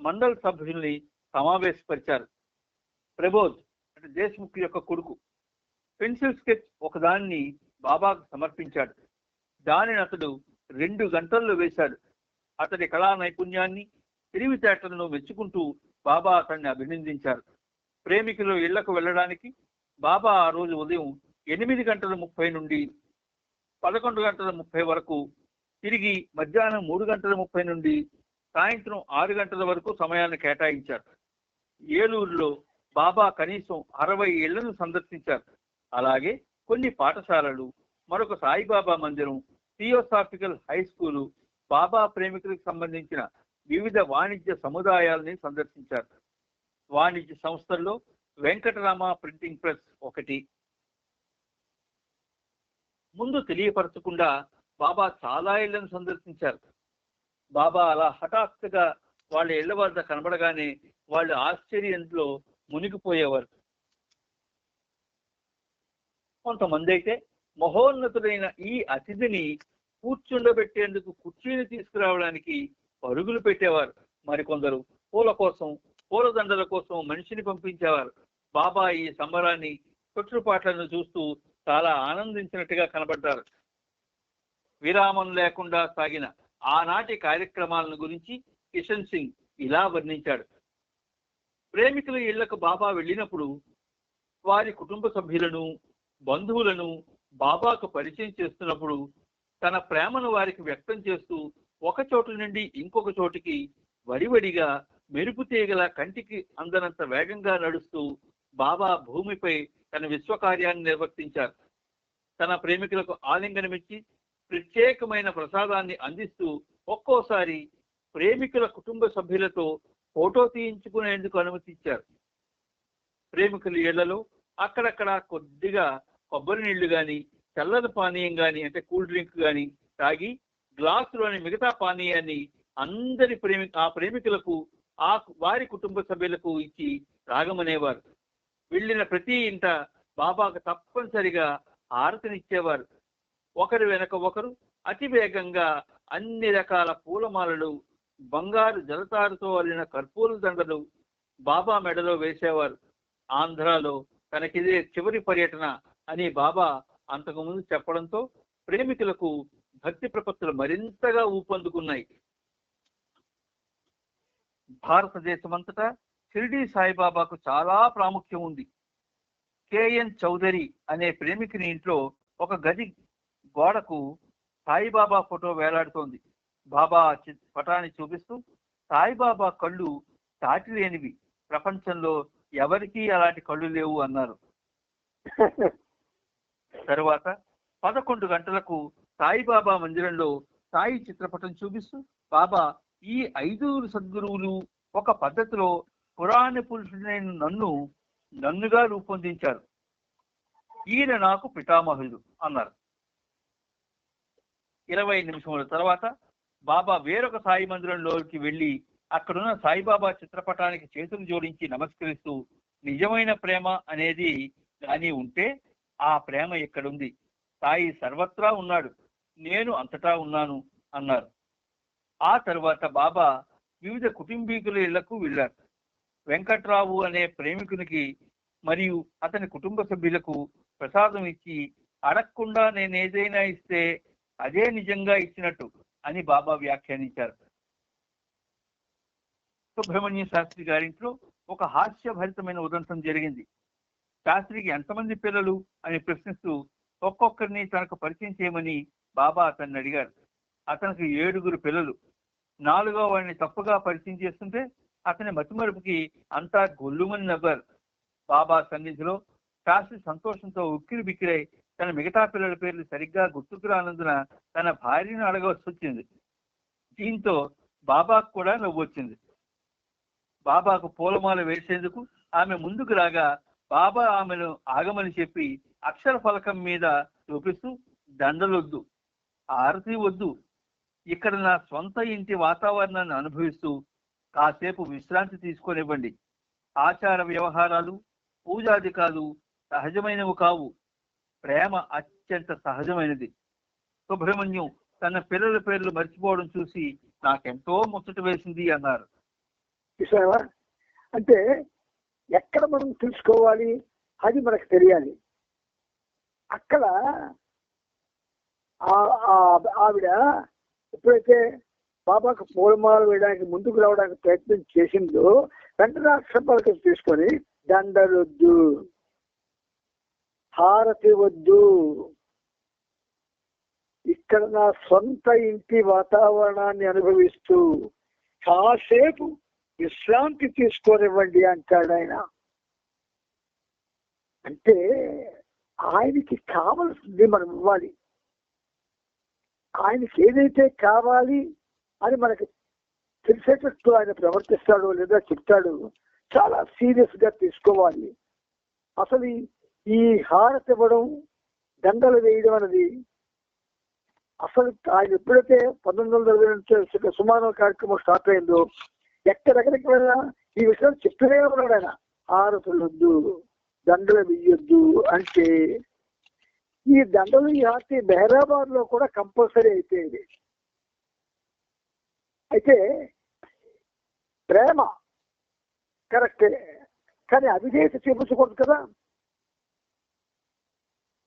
మండల సభ్యుల్ని సమావేశపరిచారు. ప్రబోధ్ అంటే దేశ్ముఖ్ యొక్క కొడుకు పెన్సిల్ స్కెచ్ ఒకదాన్ని బాబాకు సమర్పించాడు. దానిని అతడు 2 గంటల్లో వేశాడు. అతడి కళా నైపుణ్యాన్ని తెలివితేటలను మెచ్చుకుంటూ బాబా అతన్ని అభినందించారు. ప్రేమికులు ఇళ్లకు వెళ్ళడానికి బాబా ఆ రోజు ఉదయం 8:30 నుండి 11:30 వరకు, తిరిగి మధ్యాహ్నం 3:30 నుండి సాయంత్రం 6 గంటల వరకు సమయాన్ని కేటాయించారు. ఏలూరులో బాబా కనీసం 60 ఇళ్లను సందర్శించారు. అలాగే కొన్ని పాఠశాలలు, మరొక సాయిబాబా మందిరం, థియోసాఫికల్ హై స్కూలు, బాబా ప్రేమికులకు సంబంధించిన వివిధ వాణిజ్య సముదాయాలని సందర్శించారు. వాణిజ్య సంస్థల్లో వెంకటరామ ప్రింటింగ్ ప్రెస్ ఒకటి. ముందు తెలియపరచకుండా బాబా చాలా ఇళ్లను సందర్శించారు. బాబా అలా హఠాత్తుగా వాళ్ళ ఇళ్ల వద్ద కనబడగానే వాళ్ళు ఆశ్చర్యంలో మునిగిపోయేవారు. కొంతమంది అయితే మహోన్నతుడైన ఈ అతిథిని కూర్చుండబెట్టేందుకు కుర్చీని తీసుకురావడానికి పరుగులు పెట్టేవారు. మరికొందరు పూల కోసం, పూలదండల కోసం మనిషిని పంపించేవారు. బాబా ఈ సంబరాన్ని, చుట్టుపాట్లను చూస్తూ చాలా ఆనందించినట్టుగా కనబడ్డారు. విరామం లేకుండా సాగిన ఆనాటి కార్యక్రమాలను గురించి కిషన్ సింగ్ ఇలా వర్ణించాడు. ప్రేమికుల ఇళ్లకు బాబా వెళ్ళినప్పుడు వారి కుటుంబ సభ్యులను, బంధువులను బాబాకు పరిచయం చేస్తున్నప్పుడు తన ప్రేమను వారికి వ్యక్తం చేస్తూ ఒక చోటు నుండి ఇంకొక చోటికి వడివడిగా మెరుపు తీగల కంటికి అందనంత వేగంగా నడుస్తూ బాబా భూమిపై తన విశ్వకార్యాన్ని నిర్వర్తించారు. తన ప్రేమికులకు ఆలింగనమిచ్చి ప్రత్యేకమైన ప్రసాదాన్ని అందిస్తూ ఒక్కోసారి ప్రేమికుల కుటుంబ సభ్యులతో ఫోటో తీయించుకునేందుకు అనుమతించారు. ప్రేమికుల ఇళ్లలో అక్కడక్కడ కొద్దిగా కొబ్బరి నీళ్లు గాని, చల్లని పానీయం గాని అంటే కూల్ డ్రింక్ గాని తాగి గ్లాసులోని మిగతా పానీయాన్ని అందరి ప్రేమికులకు వారి కుటుంబ సభ్యులకు ఇచ్చి తాగమనేవారు. వెళ్ళిన ప్రతి ఇంట బాబాకు తప్పనిసరిగా హారతినిచ్చేవారు. ఒకరి వెనక ఒకరు అతి వేగంగా అన్ని రకాల పూలమాలలు, బంగారు జలతారుతో అల్లిన కర్పూర దండలు బాబా మెడలో వేసేవారు. ఆంధ్రాలో తనకిదే చివరి పర్యటన అని బాబా అంతకుముందు చెప్పడంతో ప్రేమికులకు భక్తి ప్రపత్తులు మరింతగా ఊపందుకున్నాయి. భారతదేశమంతటా షిరిడీ సాయిబాబాకు చాలా ప్రాముఖ్యం ఉంది. కేఎన్ చౌదరి అనే ప్రేమికుని ఇంట్లో ఒక గది గోడకు సాయిబాబా ఫోటో వేలాడుతోంది. బాబా పటాన్ని చూపిస్తూ సాయిబాబా కళ్ళు సాటి లేనివి, ప్రపంచంలో ఎవరికీ అలాంటి కళ్ళు లేవు అన్నారు. తరువాత 11 గంటలకు సాయిబాబా మందిరంలో సాయి చిత్రపటం చూపిస్తూ బాబా ఈ 5 సద్గురువులు ఒక పద్ధతిలో పురాణ పురుషుడైన నన్నుగా రూపొందించారు. ఈయన నాకు పితామహుడు అన్నారు. 20 నిమిషముల తర్వాత బాబా వేరొక సాయి మందిరంలోకి వెళ్ళి అక్కడున్న సాయిబాబా చిత్రపటానికి చేతులు జోడించి నమస్కరిస్తూ నిజమైన ప్రేమ అనేది కానీ ఉంటే ఆ ప్రేమ ఎక్కడుంది? సాయి సర్వత్రా ఉన్నాడు, నేను అంతటా ఉన్నాను అన్నారు. ఆ తరువాత బాబా వివిధ కుటుంబీకుల ఇళ్లకు వెళ్ళారు. వెంకట్రావు అనే ప్రేమికునికి మరియు అతని కుటుంబ సభ్యులకు ప్రసాదం ఇచ్చి అడగకుండా నేనేదైనా ఇస్తే అదే నిజంగా ఇచ్చినట్టు అని బాబా వ్యాఖ్యానించారు. సుబ్రహ్మణ్య శాస్త్రి గారింట్లో ఒక హాస్యభరితమైన ఉదంతం జరిగింది. శాస్త్రికి ఎంతమంది పిల్లలు అని ప్రశ్నిస్తూ ఒక్కొక్కరిని తనకు పరిచయం చేయమని బాబా అతన్ని అడిగారు. అతనికి 7 పిల్లలు. 4వ వాడిని తప్పుగా పరిచయం చేస్తుంటే అతని మతిమరుపుకి అంతా గొల్లుమని నవ్వారు. బాబా సన్నిధిలో శాస్త్రి సంతోషంతో ఉక్కిరి బిక్కిరై తన మిగతా పిల్లల పేర్లు సరిగ్గా గుర్తుకు రానందున తన భార్యను అడగవలసి వచ్చింది. దీంతో బాబాకు కూడా నవ్వు వచ్చింది. బాబాకు పూలమాల వేసేందుకు ఆమె ముందుకు రాగా బాబా ఆమెను ఆగమని చెప్పి అక్షర ఫలకం మీద చూపిస్తూ, దండలొద్దు, ఆరతి వద్దు, ఇక్కడ నా సొంత ఇంటి వాతావరణాన్ని అనుభవిస్తూ కాసేపు విశ్రాంతి తీసుకొనివ్వండి. ఆచార వ్యవహారాలు, పూజాధికాలు సహజమైనవి కావు. ప్రేమ అత్యంత సహజమైనది. సుబ్రహ్మణ్యం తన పిల్లల పేర్లు మర్చిపోవడం చూసి నాకెంతో ముచ్చట వేసింది అన్నారు. చూసావా? అంటే ఎక్కడ మనం తెలుసుకోవాలి, అది మనకు తెలియాలి. అక్కడ ఆవిడ ఎప్పుడైతే బాబాకు పూలమాల వేయడానికి ముందుకు రావడానికి ప్రయత్నం చేసిందో వెంటనే అక్షరాలకు తీసుకొని దండలొద్దు, హారతి వద్దు, ఇక్కడ నా సొంత ఇంటి వాతావరణాన్ని అనుభవిస్తూ కాసేపు విశ్రాంతి తీసుకోనివ్వండి అంటాడు ఆయన. అంటే ఆయనకి కావలసింది మనం ఇవ్వాలి. ఆయనకి ఏదైతే కావాలి అని మనకి తెలిసేటట్టు ఆయన ప్రవర్తిస్తాడు లేదా చెప్తాడు, చాలా సీరియస్ గా తీసుకోవాలి. అసలు ఈ హారతి ఇవ్వడం, దండలు వేయడం అనేది అసలు ఆయన ఎప్పుడైతే 1920 నుంచి సుమారు కార్యక్రమం స్టార్ట్ అయిందో ఎక్కడెక్కడికి వెళ్ళినా ఈ విషయాలు చెప్తూనే ఉన్నాడు ఆయన. హారతులు వద్దు, దండలు వెయ్యొద్దు అంటే ఈ దండలు ఈ హారతి మెహరాబాద్ లో కూడా కంపల్సరీ అయిపోయింది. అయితే ప్రేమ కరెక్టే, కానీ అవిధేయత చూపించకూడదు కదా.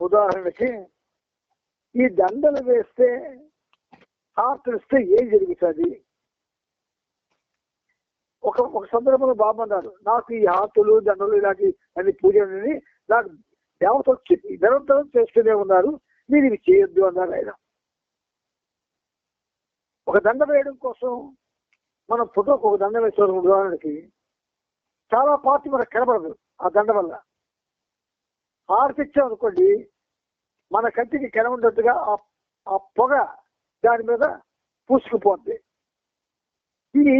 ఉదాహరణకి ఈ దండలు వేస్తే, హారతులు ఇస్తే ఏం జరుగుతుంది? ఒక సందర్భంలో బాబు అన్నారు, నాకు ఈ హారతులు దండలు ఇలాంటి అన్ని పూజలని నాకు దేవత వచ్చి నిరంతరం చేస్తూనే ఉన్నారు, మీరు ఇవి చేయొద్దు అన్నారు ఆయన. ఒక దండ వేయడం కోసం మనం ఫోటోకి ఒక దండ వేసేవారు. ఉదాహరణకి చాలా పార్టీ మనకు కనబడదు ఆ దండ వల్ల. హారతి ఇచ్చామనుకోండి, మన కంటికి కనబడినట్టుగా ఆ పొగ దాని మీద పూసుకుపోద్ది. ఇది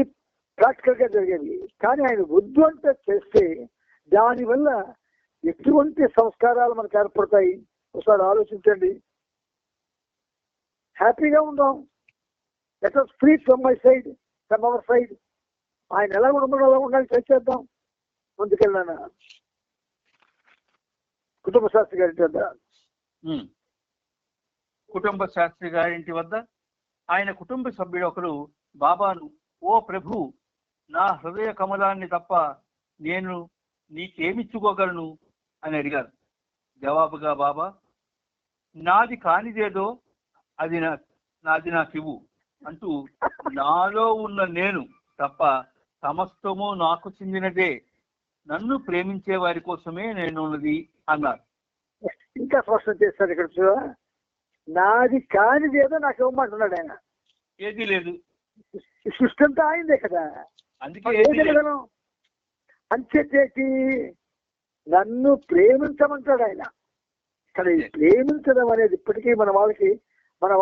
ప్రాక్టికల్ గా జరిగేది. కానీ ఆయన వద్దు అంటే చేస్తే దానివల్ల ఎటువంటి సంస్కారాలు మనకు ఏర్పడతాయి ఒకసారి ఆలోచించండి. హ్యాపీగా ఉందాం. Let us free from my side, from our side. ఆయన ఎలా ఉండమని అలా ఉండాలి, ట్రై చేద్దాం. ముందుకెళ్ళాను కుటుంబ శాస్త్రి గారి వద్ద. కుటుంబ శాస్త్రి గారింటి వద్ద ఆయన కుటుంబ సభ్యుడు ఒకరు బాబాను, ఓ ప్రభు, నా హృదయ కమలాన్ని తప్ప నేను నీకేమిచ్చుకోగలను అని అడిగారు. జవాబుగా బాబా, నాది కానిదేదో అది నాది నాకివ్వు అంటూ నాలో ఉన్న నేను తప్ప సమస్తము నాకు చెందినదే, నన్ను ప్రేమించే వారి కోసమే నేనున్నది అన్నారు. ఇంకా స్పష్టం చేస్తాడు ఇక్కడ చూడ, నాది కానిదేదో నాకు ఇవ్వమంటున్నాడు ఆయన. ఏది లేదు, సృష్టి అంతా ఆయనదే కదా. అందుకే అంచేటి నన్ను ప్రేమించమంటాడు ఆయన. ఇక్కడ ప్రేమించడం అనేది ఇప్పటికీ మన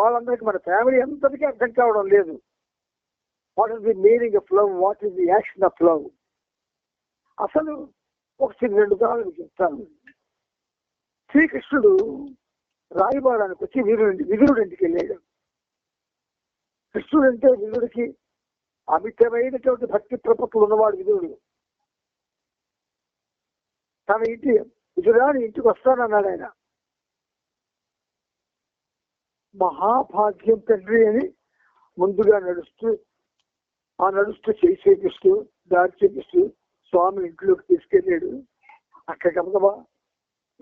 వాళ్ళందరికీ, మన ఫ్యామిలీ అంతటికీ అర్థం కావడం లేదు. What is the meaning of love, what is the action of love? అసలు ఒక రెండు ఉదాహరణలు చెప్తాను. శ్రీకృష్ణుడు రాయబారానికి వచ్చి విదురుడి ఇంటికి వెళ్ళాడు. కృష్ణుడు అంటే విదురుడికి అమితమైనటువంటి భక్తి ప్రపత్తులు ఉన్నవాడు విదురుడు. తన విదురాని ఇంటికి వస్తానన్నాడు ఆయన. మహాభాగ్యం తండ్రి అని ముందుగా నడుస్తూ చేయి చేపిస్తూ దారి చేపిస్తూ స్వామి ఇంట్లోకి తీసుకెళ్ళాడు. అక్కడ గమగమా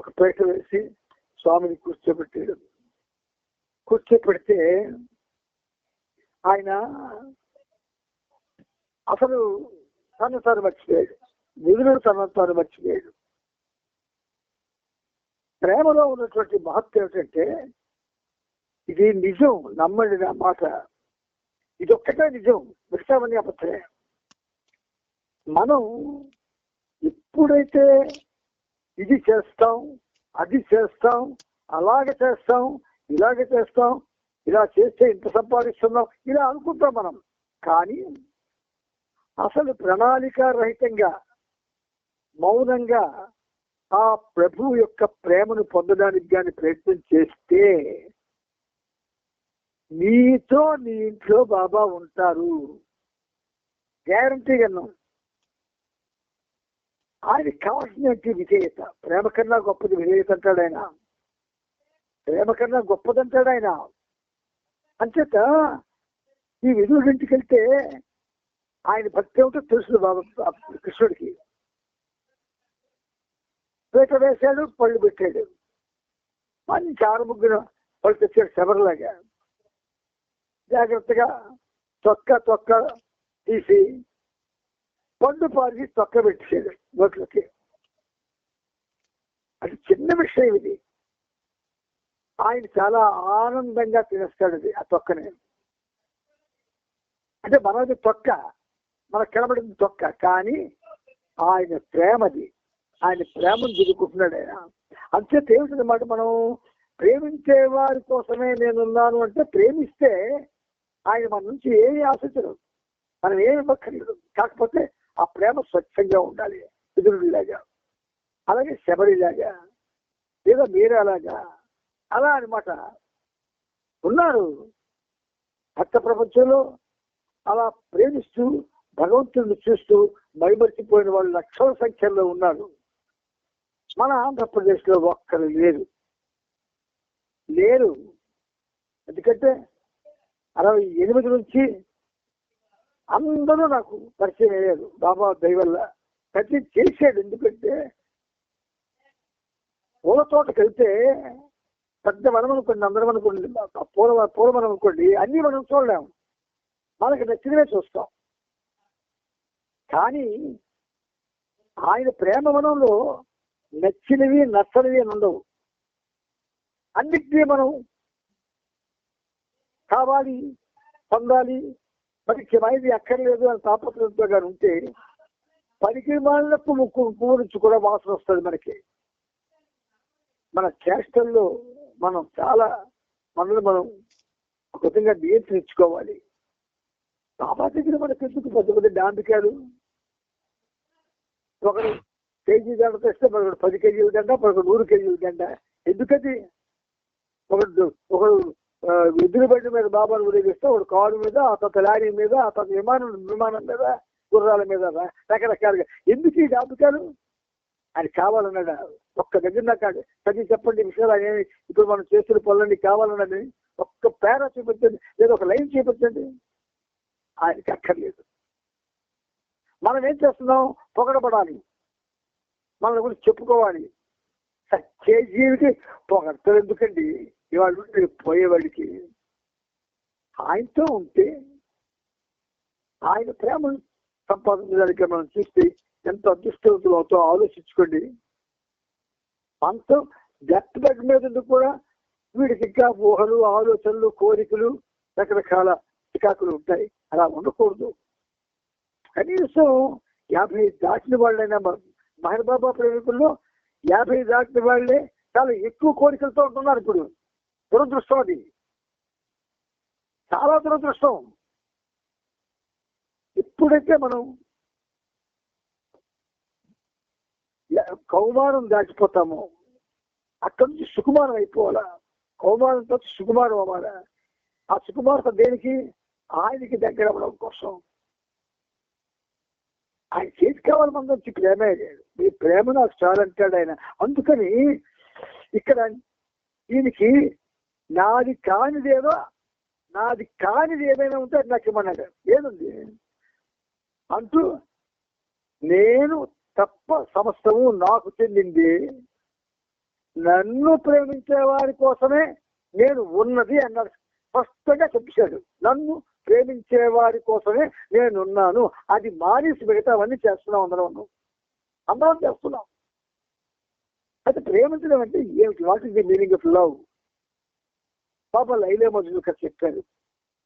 ఒక పేట వేసి స్వామిని కూర్చోబెట్టాడు. కూర్చోబెడితే ఆయన అసలు తను తాను మర్చిపోయాడు. విదురుడు తనను తాను మర్చిపోయాడు. ప్రేమలో ఉన్నటువంటి మహత్వం ఏమిటంటే, ఇది నిజం, నమ్మండి నా మాట, ఇదొక్కటే నిజం, మిగతావన్నీ అబద్ధమే. మనం ఎప్పుడైతే ఇది చేస్తాం, అది చేస్తాం, అలాగే చేస్తాం, ఇలాగే చేస్తాం, ఇలా చేస్తే ఇంత సంపాదిస్తున్నాం, ఇలా అనుకుంటాం మనం. కానీ అసలు ప్రణాళిక రహితంగా మౌనంగా ఆ ప్రభు యొక్క ప్రేమను పొందడానికి కానీ ప్రయత్నం చేస్తే నీతో నీ ఇంట్లో బాబా ఉంటారు, గ్యారంటీగా. ఆయనకి కావాల్సినటువంటి విధేయత. ప్రేమ కన్నా గొప్పది విధేయత అంటాడు ఆయన. ప్రేమ కన్నా గొప్పదంటాడు ఆయన. అంచేత ఈ విధుడి ఇంటికి వెళ్తే ఆయన భక్తి ఏమిటో తెలుసు బాబా కృష్ణుడికి. పీట వేశాడు, పళ్ళు పెట్టాడు, మంచి 6 పళ్ళు తెచ్చాడు శబరిలాగా. జాగ్రత్తగా తొక్క తీసి పండు పారి తొక్క పెట్టాడు నోట్లకి. అది చిన్న విషయం ఇది. ఆయన చాలా ఆనందంగా తినేస్తాడు అది, ఆ తొక్కని. అంటే మనది తొక్క, మనకు కనబడింది తొక్క, కానీ ఆయన ప్రేమది. ఆయన ప్రేమను దిగుకుంటున్నాడు ఆయన. అంచేత ఏమిటన్నమాట, మనం ప్రేమించే వారి కోసమే నేనున్నాను అంటే, ప్రేమిస్తే ఆయన మన నుంచి ఏమి ఆశించరు, మనం ఏమి ఇవ్వక్కర్లేదు. కాకపోతే ఆ ప్రేమ స్వచ్ఛంగా ఉండాలి, ఎదురులాగా. అలాగే శబరిలాగా, లేదా మీరాలాగా, అలా అనమాట ఉన్నారు భక్త ప్రపంచంలో. అలా ప్రేమిస్తూ భగవంతుడిని చూస్తూ మైమర్చిపోయిన వాళ్ళు లక్షల సంఖ్యలో ఉన్నారు. మన ఆంధ్రప్రదేశ్లో ఒక్కరు లేరు. ఎందుకంటే 68 నుంచి అందరూ నాకు పరిచయం అయ్యారు బాబా దయ వల్ల. పరిచయం చేశాడు. ఎందుకంటే పూల తోటకి వెళ్తే పెద్ద వనం అనుకోండి, అందరం అనుకోండి, పూలవనం అనుకోండి, అన్ని మనం చూడలేము, మనకి నచ్చినవే చూస్తాం. కానీ ఆయన ప్రేమ వనంలో నచ్చినవి నచ్చనివి అని ఉండవు. అన్నిటినీ మనం కావాలి, పొందాలి, పరీక్షమైంది అక్కర్లేదు అని తాపత్రయంతో కానీ ఉంటే పనికి మాలినప్పుడు పువ్వు నుంచి కూడా వాసన వస్తుంది మనకి. మన చేష్టల్లో మనం చాలా మనల్ని మనం ఒక విధంగా నియంత్రించుకోవాలి. బాబా దగ్గర మనకి ఎందుకు పెద్ద డాంబికాలు? ఒకరు కేజీ దండ తెస్తే మరొకడు 10 కేజీల దండ, మరొకడు 100 కేజీల దండ. ఎందుకది? ఒకడు ఎదురు బండి మీద బాబాను ఊరేగిస్తే, ఒకడు కారు మీద, ఆ తర్వాత లారీ మీద, ఆ తర్వాత విమానం మీద, గుర్రాల మీద, రకరకాలుగా. ఎందుకు ఈ డాంబికాలు? ఆయన కావాలన్నాడు. ఒక్క దగ్గర నాకు చదివి చెప్పండి విషయాలు. ఆయన ఇప్పుడు మనం చేస్తున్న పనులన్నీ కావాలన్నది ఒక్క పేర చూపించండి, లేదా ఒక లైన్ చూపించండి. ఆయనకి అక్కర్లేదు. మనం ఏం చేస్తున్నాం? పొగడబడాలి, మన గురించి చెప్పుకోవాలి. సత్య జీవికి పొగడతారు ఎందుకండి? ఇవాళ పోయేవాడికి ఆయనతో ఉంటే ఆయన ప్రేమను సంపాదించడానికి మనం చూస్తే ఎంత అదృష్టవంతులు అవుతాం ఆలోచించుకోండి. అంత డెత్ బెడ్ మీద కూడా వీడికి ఇంకా ఊహలు, ఆలోచనలు, కోరికలు, రకరకాల చికాకులు ఉంటాయి. అలా ఉండకూడదు. కనీసం 50 దాటిన వాళ్ళైనా, మహర్ బాబా ప్రేమికుల్లో 50 దాటిన వాళ్ళే చాలా ఎక్కువ కోరికలతో ఉంటున్నారు. ఇప్పుడు దురదృష్టం, అది చాలా దురదృష్టం. ఎప్పుడైతే మనం కౌమారం దాటిపోతామో అక్కడి నుంచి సుకుమారం అయిపోవాలా. కౌమారంతో సుకుమారం అవ్వాలా. ఆ సుకుమారత దేనికి? ఆయనకి దగ్గర అవ్వడం కోసం. ఆయన చేతి కావాలి మన నుంచి ప్రేమే. మీ ప్రేమ నాకు చాలంటాడు ఆయన. అందుకని ఇక్కడ ఈయనకి నాది కానిది ఏదైనా ఉంటే అది నాకు ఇవ్వమన్నాడు. ఏదుంది అంటూ, నేను తప్ప సమస్తము నాకు చెందింది, నన్ను ప్రేమించే వారి కోసమే నేను ఉన్నది అన్నాడు. స్పష్టంగా చెప్పాడు. నన్ను ప్రేమించే వారి కోసమే నేనున్నాను. అది మానేసి మిగతావన్నీ చేస్తున్నాం. అందరం చేస్తున్నాం. అయితే ప్రేమించడం అంటే ఏమిటి? What is the meaning of love? బాబా లైలా మజ్ను గారు చెప్పారు,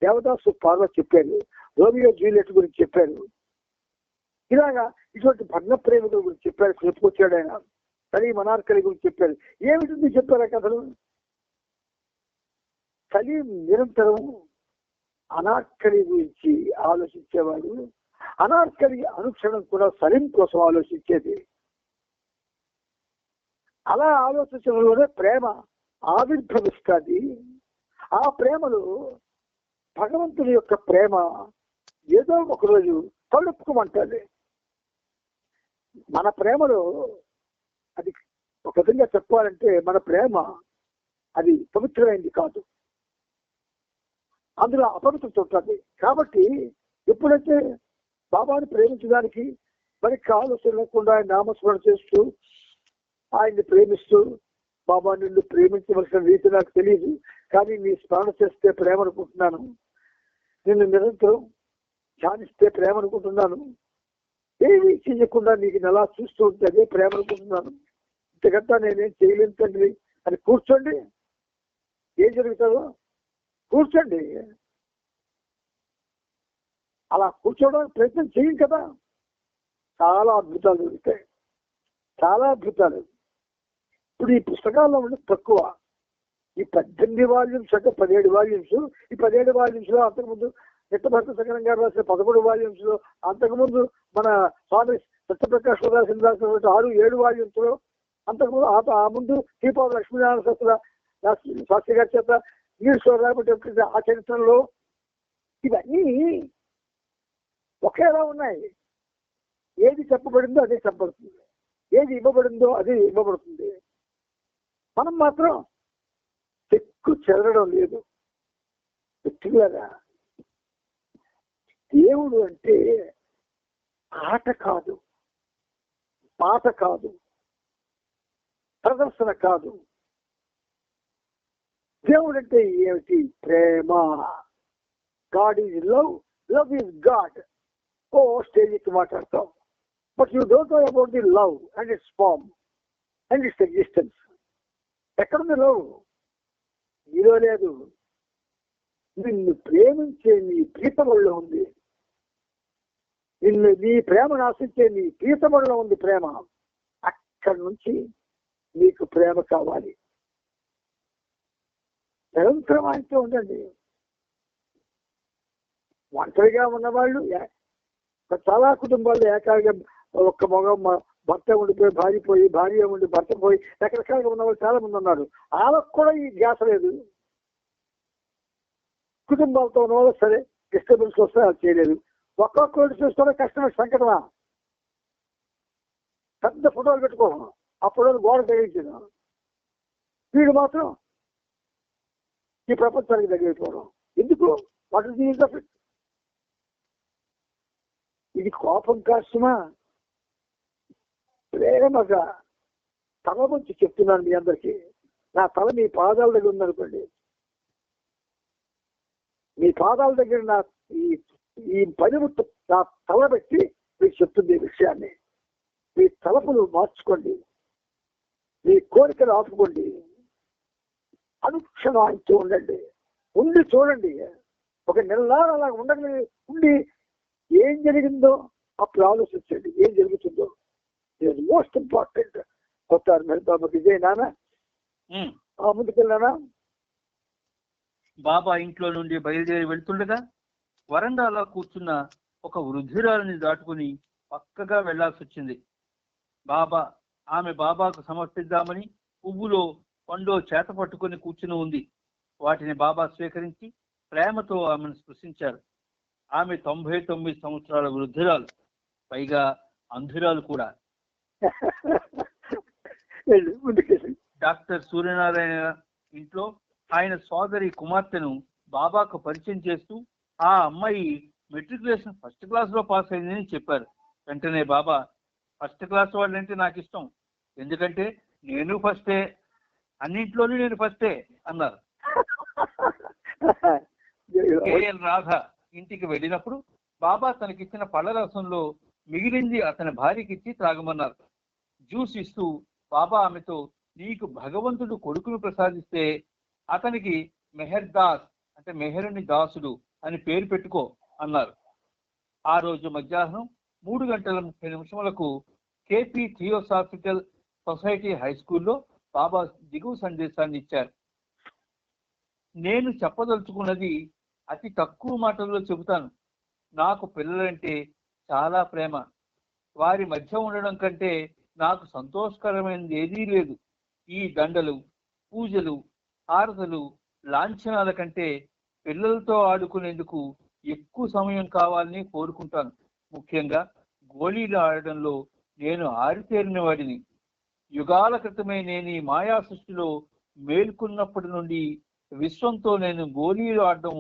దేవదాసు పార్వతి చెప్పారు, రోమియో జూలియట్ గురించి చెప్పారు. ఇలాగా ఇటువంటి భగ్న ప్రేమికుల గురించి చెప్పారు. చెప్పుకొచ్చాడు ఆయన. సలీం అనార్కలి గురించి చెప్పారు. ఏమిటి చెప్పారు ఆ కథలు? సలీం నిరంతరం అనార్కలి గురించి ఆలోచించేవాడు. అనార్కలి అనుక్షణం కూడా సలీం కోసం ఆలోచించేది. అలా ఆలోచించడంలోనే ప్రేమ ఆవిర్భవిస్తుంది. ఆ ప్రేమలో భగవంతుని యొక్క ప్రేమ ఏదో ఒకరోజు తలుపుకోమంటుంది. మన ప్రేమలో అది ఒక విధంగా చెప్పాలంటే మన ప్రేమ అది పవిత్రమైంది కాదు, అందులో అపవిత్రత ఉంటుంది. కాబట్టి ఎప్పుడైతే బాబాని ప్రేమించడానికి మరి ఆలోచన లేకుండా ఆయన నామస్మరణ చేస్తూ ఆయన్ని ప్రేమిస్తూ, బాబా నిన్ను ప్రేమించవలసిన రీతి నాకు తెలియదు కానీ నీ స్మరణ చేస్తే ప్రేమ అనుకుంటున్నాను, నిన్ను నిరంతరం ధ్యానిస్తే ప్రేమ అనుకుంటున్నాను, ఏమీ చేయకుండా నీకు ఎలా చూస్తూ ఉంటే అదే ప్రేమ అనుకుంటున్నాను, ఇంతకంతా నేనేం చేయలేను తండ్రి అని కూర్చోండి. ఏం జరుగుతుందో కూర్చోండి. అలా కూర్చోవడానికి ప్రయత్నం చేయం కదా, చాలా అద్భుతాలు జరుగుతాయి, చాలా అద్భుతాలు. ఇప్పుడు ఈ పుస్తకాల్లో ఉండే తక్కువ, ఈ 18 వాల్యూమ్స్ అంటే 17 వాల్యూమ్స్, ఈ 17 వాల్యూమ్స్ లో అంతకుముందు నిట్టభక్త శంకరం గారు రాసిన 11 వాల్యూమ్స్ లో, అంతకుముందు మన స్వామి సత్యప్రకాష్ రాసిన 6-7 వాల్యూమ్స్ లో, అంతకుముందు ఆ ముందు శ్రీపాద లక్ష్మీనారాయణ శాస్త్రి గారి చేత ఈశ్వర రాబట్టి ఆ చరిత్రలో ఇవన్నీ ఒకేలా ఉన్నాయి. ఏది చెప్పబడిందో అదే చెప్పబడుతుంది, ఏది ఇవ్వబడిందో అదే ఇవ్వబడుతుంది. మనం మాత్రం చెక్కు చెదరడం లేదు. వ్యక్తిగా దేవుడు అంటే ఆట కాదు, పాట కాదు, ప్రదర్శన కాదు. దేవుడు అంటే ఏమిటి? ప్రేమ. God is love, love is God. ఓ స్టేజ్ ఎక్కి మాట్లాడతాం, but you don't know about the love and its form and its existence. ఎక్కడుంది లవ్? నీలో లేదు. నిన్ను ప్రేమించే నీ ప్రీతముల్లో ఉంది, నిన్ను నీ ప్రేమను ఆశించే నీ ప్రీతముల్లో ఉంది ప్రేమ. అక్కడి నుంచి నీకు ప్రేమ కావాలి. నిరంతరం ఆయనతో ఉండండి. ఒంటరిగా ఉన్నవాళ్ళు, చాలా కుటుంబాల్లో ఏకాగా ఒక్క భర్త ఉండిపోయి భార్య ఉండి భర్త పోయి రకరకాలుగా ఉన్నవాళ్ళు చాలా మంది ఉన్నారు. వాళ్ళకు కూడా ఈ ధ్యాస లేదు. కుటుంబాలతో ఉన్నవాళ్ళు సరే డిస్టర్బెన్స్ వస్తే అది చేయలేదు. ఒక్కొక్కరు చూస్తే కష్టమైన సంకటమా. పెద్ద ఫోటోలు పెట్టుకోవడం, ఆ ఫోటోలు గోడ తగిలించడం, వీడు మాత్రం ఈ ప్రపంచానికి తగిలిపోవడం ఎందుకు? వాటి జీవితం ఇది కోపం కాష్టమా? ప్రేమగా తల గురించి చెప్తున్నాను మీ అందరికీ. నా తల మీ పాదాల దగ్గర ఉందనుకోండి, మీ పాదాల దగ్గర నా ఈ పనిముట్టు నా తల పెట్టి మీకు చెప్తుంది ఈ విషయాన్ని. మీ తలపులు మార్చుకోండి, మీ కోరికలు ఆపుకోండి, అనుక్షణం ఆయనతో ఉండండి, ఉండి చూడండి. ఒక నెల అలా ఉండి ఏం జరిగిందో అప్పుడు ఆలోచించండి, ఏం జరుగుతుందో. Most important. కొత్తారు మరి బాబా విజయ్ నాన్న ముందుకెళ్ళానా? బాబా ఇంట్లో నుండి బయలుదేరి వెళ్తుండగా వరండాలో కూర్చున్న ఒక వృద్ధురాలిని దాటుకుని పక్కగా వెళ్లాల్సి వచ్చింది. ఆమె బాబాకు సమర్పిద్దామని పువ్వులో పండో చేత పట్టుకుని కూర్చుని ఉంది. వాటిని బాబా స్వీకరించి ప్రేమతో ఆమెను స్పృశించారు. ఆమె 99 సంవత్సరాల వృద్ధురాలు, పైగా అంధురాలు కూడా. డాక్టర్ సూర్యనారాయణ ఇంట్లో ఆయన సోదరి కుమార్తెను బాబాకు పరిచయం చేస్తూ ఆ అమ్మాయి మెట్రికులేషన్ ఫస్ట్ క్లాస్ లో పాస్ అయిందని చెప్పారు. వెంటనే బాబా, ఫస్ట్ క్లాస్ వాళ్ళంటే నాకు ఇష్టం, ఎందుకంటే నేను ఫస్టే, అన్నింట్లోనూ నేను ఫస్టే అన్నారు. కేఎల్ రాధ ఇంటికి వెళ్ళినప్పుడు బాబా తనకిచ్చిన పళ్ళ రసంలో మిగిలింది అతని భార్యకిచ్చి త్రాగమన్నారు. జ్యూస్ ఇస్తూ బాబా ఆమెతో, నీకు భగవంతుడు కొడుకును ప్రసాదిస్తే అతనికి మెహర్ దాస్ అంటే మెహరుని దాసుడు అని పేరు పెట్టుకో అన్నారు. ఆ రోజు మధ్యాహ్నం 3:30 KP థియోసాఫికల్ సొసైటీ హై స్కూల్లో బాబా దిగువ సందేశాన్ని ఇచ్చారు. నేను చెప్పదలుచుకున్నది అతి తక్కువ మాటల్లో చెబుతాను. నాకు పిల్లలంటే చాలా ప్రేమ. వారి మధ్య ఉండడం కంటే నాకు సంతోషకరమైనది ఏదీ లేదు. ఈ దండలు, పూజలు, హారతలు, లాంఛనాల కంటే పిల్లలతో ఆడుకునేందుకు ఎక్కువ సమయం కావాలని కోరుకుంటాను. ముఖ్యంగా గోళీలు ఆడడంలో నేను ఆరితేరిన వాడిని. యుగాల క్రితమే నేను ఈ మాయా సృష్టిలో మేల్కొన్నప్పటి నుండి విశ్వంతో నేను గోళీలు ఆడడం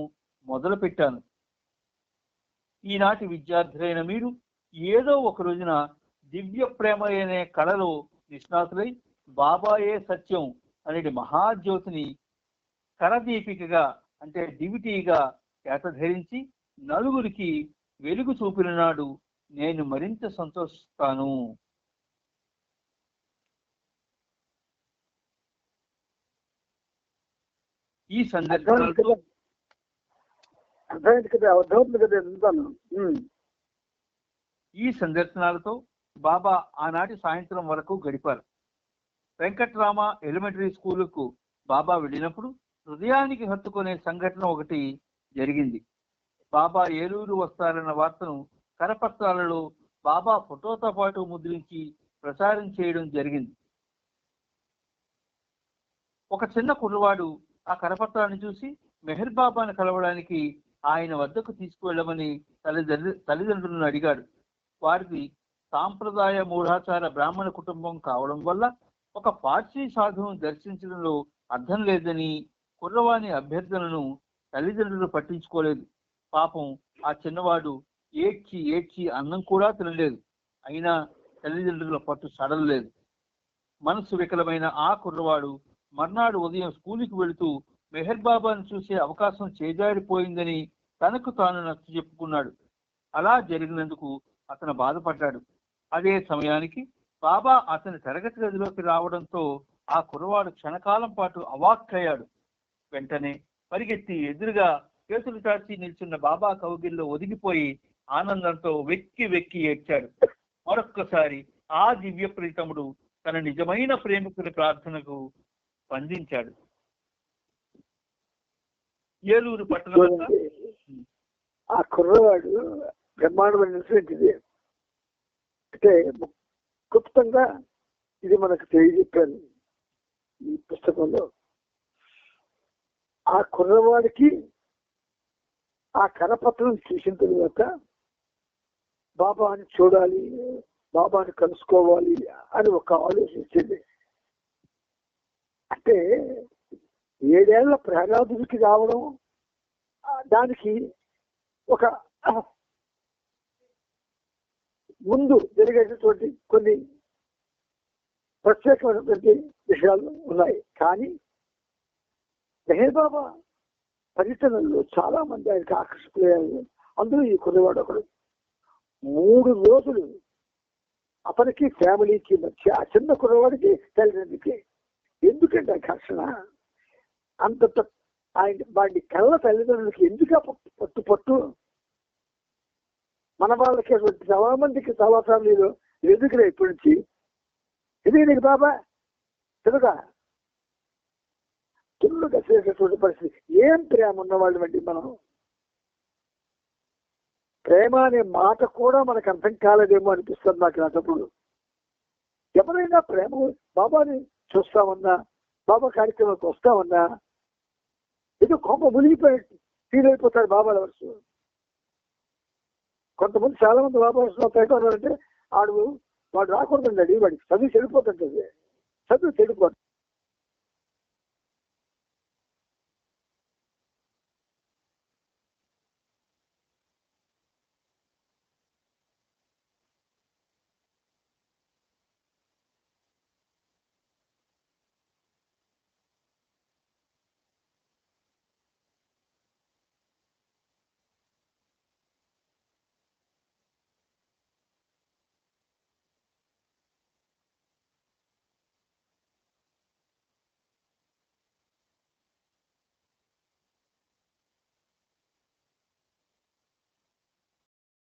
మొదలు పెట్టాను. ఈనాటి విద్యార్థులైన మీరు ఏదో ఒక రోజున దివ్య ప్రేమ అనే కళలో నిష్ణాతులై బాబాయే సత్యం అనే మహాజ్యోతిని కరదీపికగా అంటే డివిటీగా ఏటధరించి నలుగురికి వెలుగు చూపిన నాడు నేను మరింత సంతోషిస్తాను. ఈ సందర్భంలో అర్థమైంది కదా, అర్థమవుతుంది కదా వింటాను. ఈ సందర్శనాలతో బాబా ఆనాటి సాయంత్రం వరకు గడిపారు. వెంకట్రామ ఎలిమెంటరీ స్కూలుకు బాబా వెళ్ళినప్పుడు హృదయానికి హత్తుకునే సంఘటన ఒకటి జరిగింది. బాబా ఏలూరు వస్తారన్న వార్తను కరపత్రాలలో బాబా ఫోటోతో పాటు ముద్రించి ప్రచారం చేయడం జరిగింది. ఒక చిన్న కుర్రవాడు ఆ కరపత్రాన్ని చూసి మెహర్ బాబాను కలవడానికి ఆయన వద్దకు తీసుకువెళ్ళమని తల్లిదండ్రులను అడిగాడు. వారిది సాంప్రదాయ మూఢాచార బ్రాహ్మణ కుటుంబం కావడం వల్ల ఒక పార్సీ సాధువును దర్శించడంలో అర్థం లేదని కుర్రవాణి అభ్యర్థనను తల్లిదండ్రులు పట్టించుకోలేదు. పాపం ఆ చిన్నవాడు ఏడ్చి ఏడ్చి అన్నం కూడా తినలేదు. అయినా తల్లిదండ్రుల పట్టు సడలలేదు. మనసు వికలమైన ఆ కుర్రవాడు మర్నాడు ఉదయం స్కూలుకి వెళుతూ మెహర్ బాబాను చూసే అవకాశం చేజారిపోయిందని తనకు తాను నచ్చ చెప్పుకున్నాడు. అలా జరిగినందుకు అతను బాధపడ్డాడు. అదే సమయానికి బాబా అతని తరగతి గదిలోకి రావడంతో ఆ కుర్రవాడు క్షణకాలం పాటు అవాక్కయ్యాడు. వెంటనే పరిగెత్తి ఎదురుగా చేతులు చాచి నిల్చున్న బాబా కౌగిల్లో ఒదిగిపోయి ఆనందంతో వెక్కి వెక్కి ఏడ్చాడు. మరొక్కసారి ఆ దివ్య ప్రీతముడు తన నిజమైన ప్రేమికుల ప్రార్థనకు స్పందించాడు. ఏలూరు పట్టణం ఆ కుర్రవాడు బ్రహ్మాండమైన ఇన్సిడెంట్ ఇది. అంటే క్లుప్తంగా ఇది మనకు తెలియజెప్పాను ఈ పుస్తకంలో. ఆ కుర్రవాడికి ఆ కరపత్రం చూసిన తర్వాత బాబాని చూడాలి, బాబాని కలుసుకోవాలి అని ఒక ఆలోచించింది. అంటే 7 ఏళ్ల ప్రహ్లాదుడికి రావడం, దానికి ఒక ముందు జరిగేటటువంటి కొన్ని ప్రత్యేకమైనటువంటి విషయాలు ఉన్నాయి. కానీ మెహర్ బాబా పర్యటనలో చాలా మంది ఆయనకు ఆకర్షితులయ్యారు. అందులో ఈ కుర్రవాడు ఒకడు. 3 రోజులు అతనికి ఫ్యామిలీకి మధ్య, ఆ చిన్న కుర్రవాడికి తల్లిదండ్రులకి ఎందుకంటే ఆకర్షణ అంత ఆయన వాడి కళ్ళ తల్లిదండ్రులకి ఎందుకు పట్టు మన వాళ్ళకి చాలా మందికి చాలా ఫ్యామిలీలో ఎందుకులే ఇప్పటి నుంచి ఇది నీకు బాబా తెలుగా తుల్లుగా చేసేటువంటి పరిస్థితి. ఏం ప్రేమ ఉన్నవాళ్ళు వంటి మనం ప్రేమ అనే మాట కూడా మనకు అర్థం కాలేదేమో అనిపిస్తుంది నాకు నాటప్పుడు. ఎవరైనా ప్రేమ బాబాని చూస్తామన్నా, బాబా కార్యక్రమానికి వస్తామన్నా ఏదో కొంప మునిగిపోయి ఫీల్ అయిపోతాడు బాబా లవర్స్. కొంతమంది చాలా మంది బాబా వస్తున్నారంటే వాడు రాకూడదండి, వాడికి చదువు చెడిపోతుంటుంది. చదువు చెడిపోతుంది.